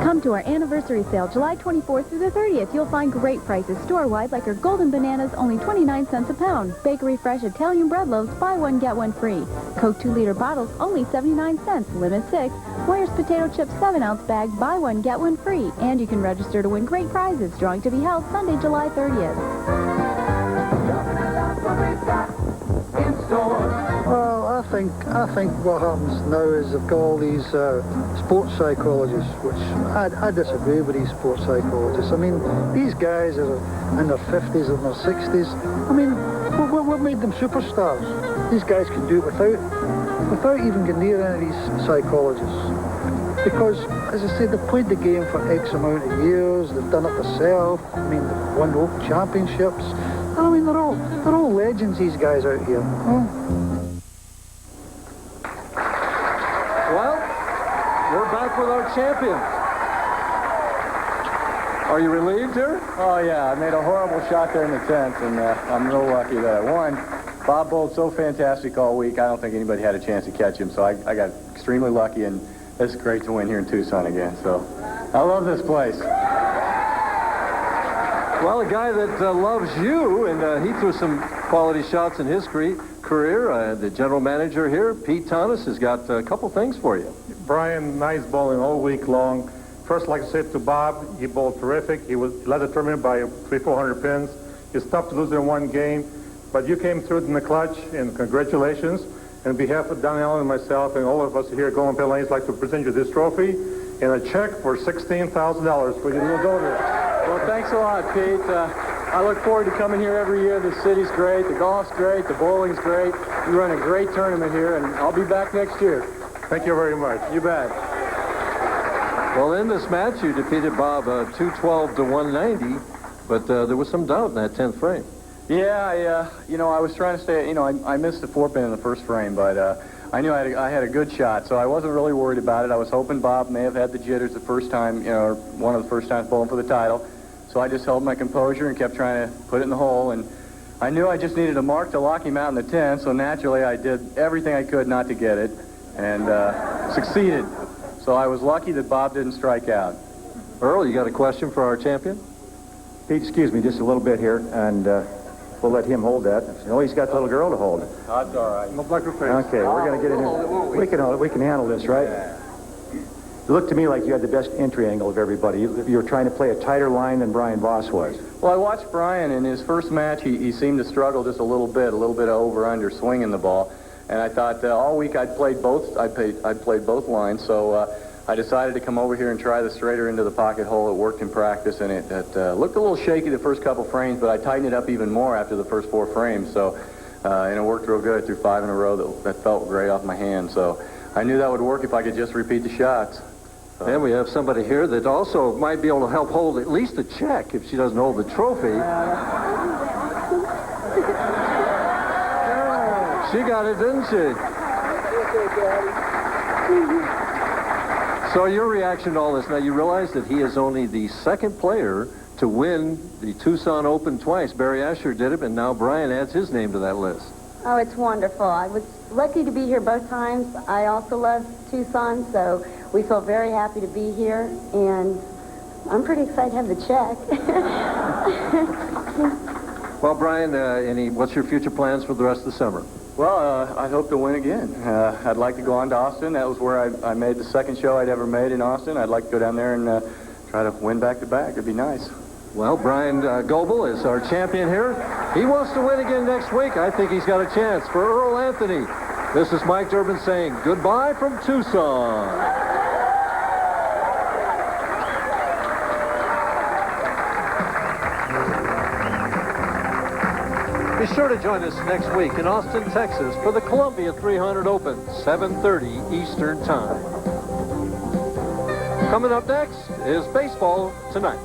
Come to our anniversary sale, July 24th through the 30th. You'll find great prices store-wide, like our golden bananas, only 29 cents a pound. Bakery Fresh Italian bread loaves, buy one, get one free. Coke 2-liter bottles, only 79 cents, limit 6. Moyer's potato chips 7-ounce bag, buy one, get one free. And you can register to win great prizes, drawing to be held Sunday, July 30th. Well, I think what happens now is they've got all these sports psychologists, which I disagree with these sports psychologists. I mean, these guys are in their 50s and their 60s. I mean, what made them superstars? These guys can do it without even getting near any of these psychologists. Because, as I said, they've played the game for X amount of years. They've done it themselves. I mean, they've won Open championships. I mean, they're all legends, these guys out here. Well, with our champion. Are you relieved here? Oh, yeah. I made a horrible shot there in the 10th, and I'm real lucky that I won. Bob bowled so fantastic all week, I don't think anybody had a chance to catch him, so I got extremely lucky, and it's great to win here in Tucson again. So I love this place. Well, a guy that loves you, and he threw some quality shots in his career. The general manager here, Pete Thomas, has got a couple things for you. Brian, nice bowling all week long. First, I'd like to say to Bob, he bowled terrific. He led the tournament by 300-400 pins. It's tough to lose in one game, but you came through it in the clutch, and congratulations. And on behalf of Don Allen and myself and all of us here at Golden Pin Lanes, I'd like to present you this trophy and a check for $16,000 for your little donor. Well, thanks a lot, Pete. I look forward to coming here every year. The city's great, the golf's great, the bowling's great. You run a great tournament here, and I'll be back next year. Thank you very much. You bet. Well, in this match, you defeated Bob 212 to 190, but there was some doubt in that 10th frame. Yeah, I was trying to stay, I missed the 4-pin in the first frame, but I knew I had a good shot, so I wasn't really worried about it. I was hoping Bob may have had the jitters the first time, or one of the first times bowling for the title. So I just held my composure and kept trying to put it in the hole, and I knew I just needed a mark to lock him out in the 10th, so naturally I did everything I could not to get it, and succeeded. So I was lucky that Bob didn't strike out. Earl, you got a question for our champion? Pete, excuse me just a little bit here, and we'll let him hold that. Oh, he's got the little girl to hold. That's all right. No black face. Okay, we're going to get it in. We can hold it. We can handle this, right? Yeah. It looked to me like you had the best entry angle of everybody. You were trying to play a tighter line than Brian Voss was. Well, I watched Brian in his first match. He seemed to struggle just a little bit of over-under swinging the ball. And I thought all week I'd played both lines, so I decided to come over here and try the straighter into the pocket hole. It worked in practice, and it looked a little shaky the first couple frames, but I tightened it up even more after the first 4 frames. So, and it worked real good. I threw 5 in a row that felt great off my hand. So I knew that would work if I could just repeat the shots. And we have somebody here that also might be able to help hold at least a check if she doesn't hold the trophy. She got it, didn't she? So your reaction to all this, now you realize that he is only the second player to win the Tucson Open twice. Barry Asher did it, and now Brian adds his name to that list. Oh, it's wonderful. I was lucky to be here both times. I also love Tucson, so we feel very happy to be here, and I'm pretty excited to have the check. Well, Brian, what's your future plans for the rest of the summer? Well, I hope to win again. I'd like to go on to Austin. That was where I made the second show I'd ever made in Austin. I'd like to go down there and try to win back-to-back. It'd be nice. Well, Bryan Goebel is our champion here. He wants to win again next week. I think he's got a chance. For Earl Anthony, this is Mike Durbin saying goodbye from Tucson. Be sure to join us next week in Austin, Texas for the Columbia 300 Open, 7:30 Eastern Time. Coming up next is Baseball Tonight.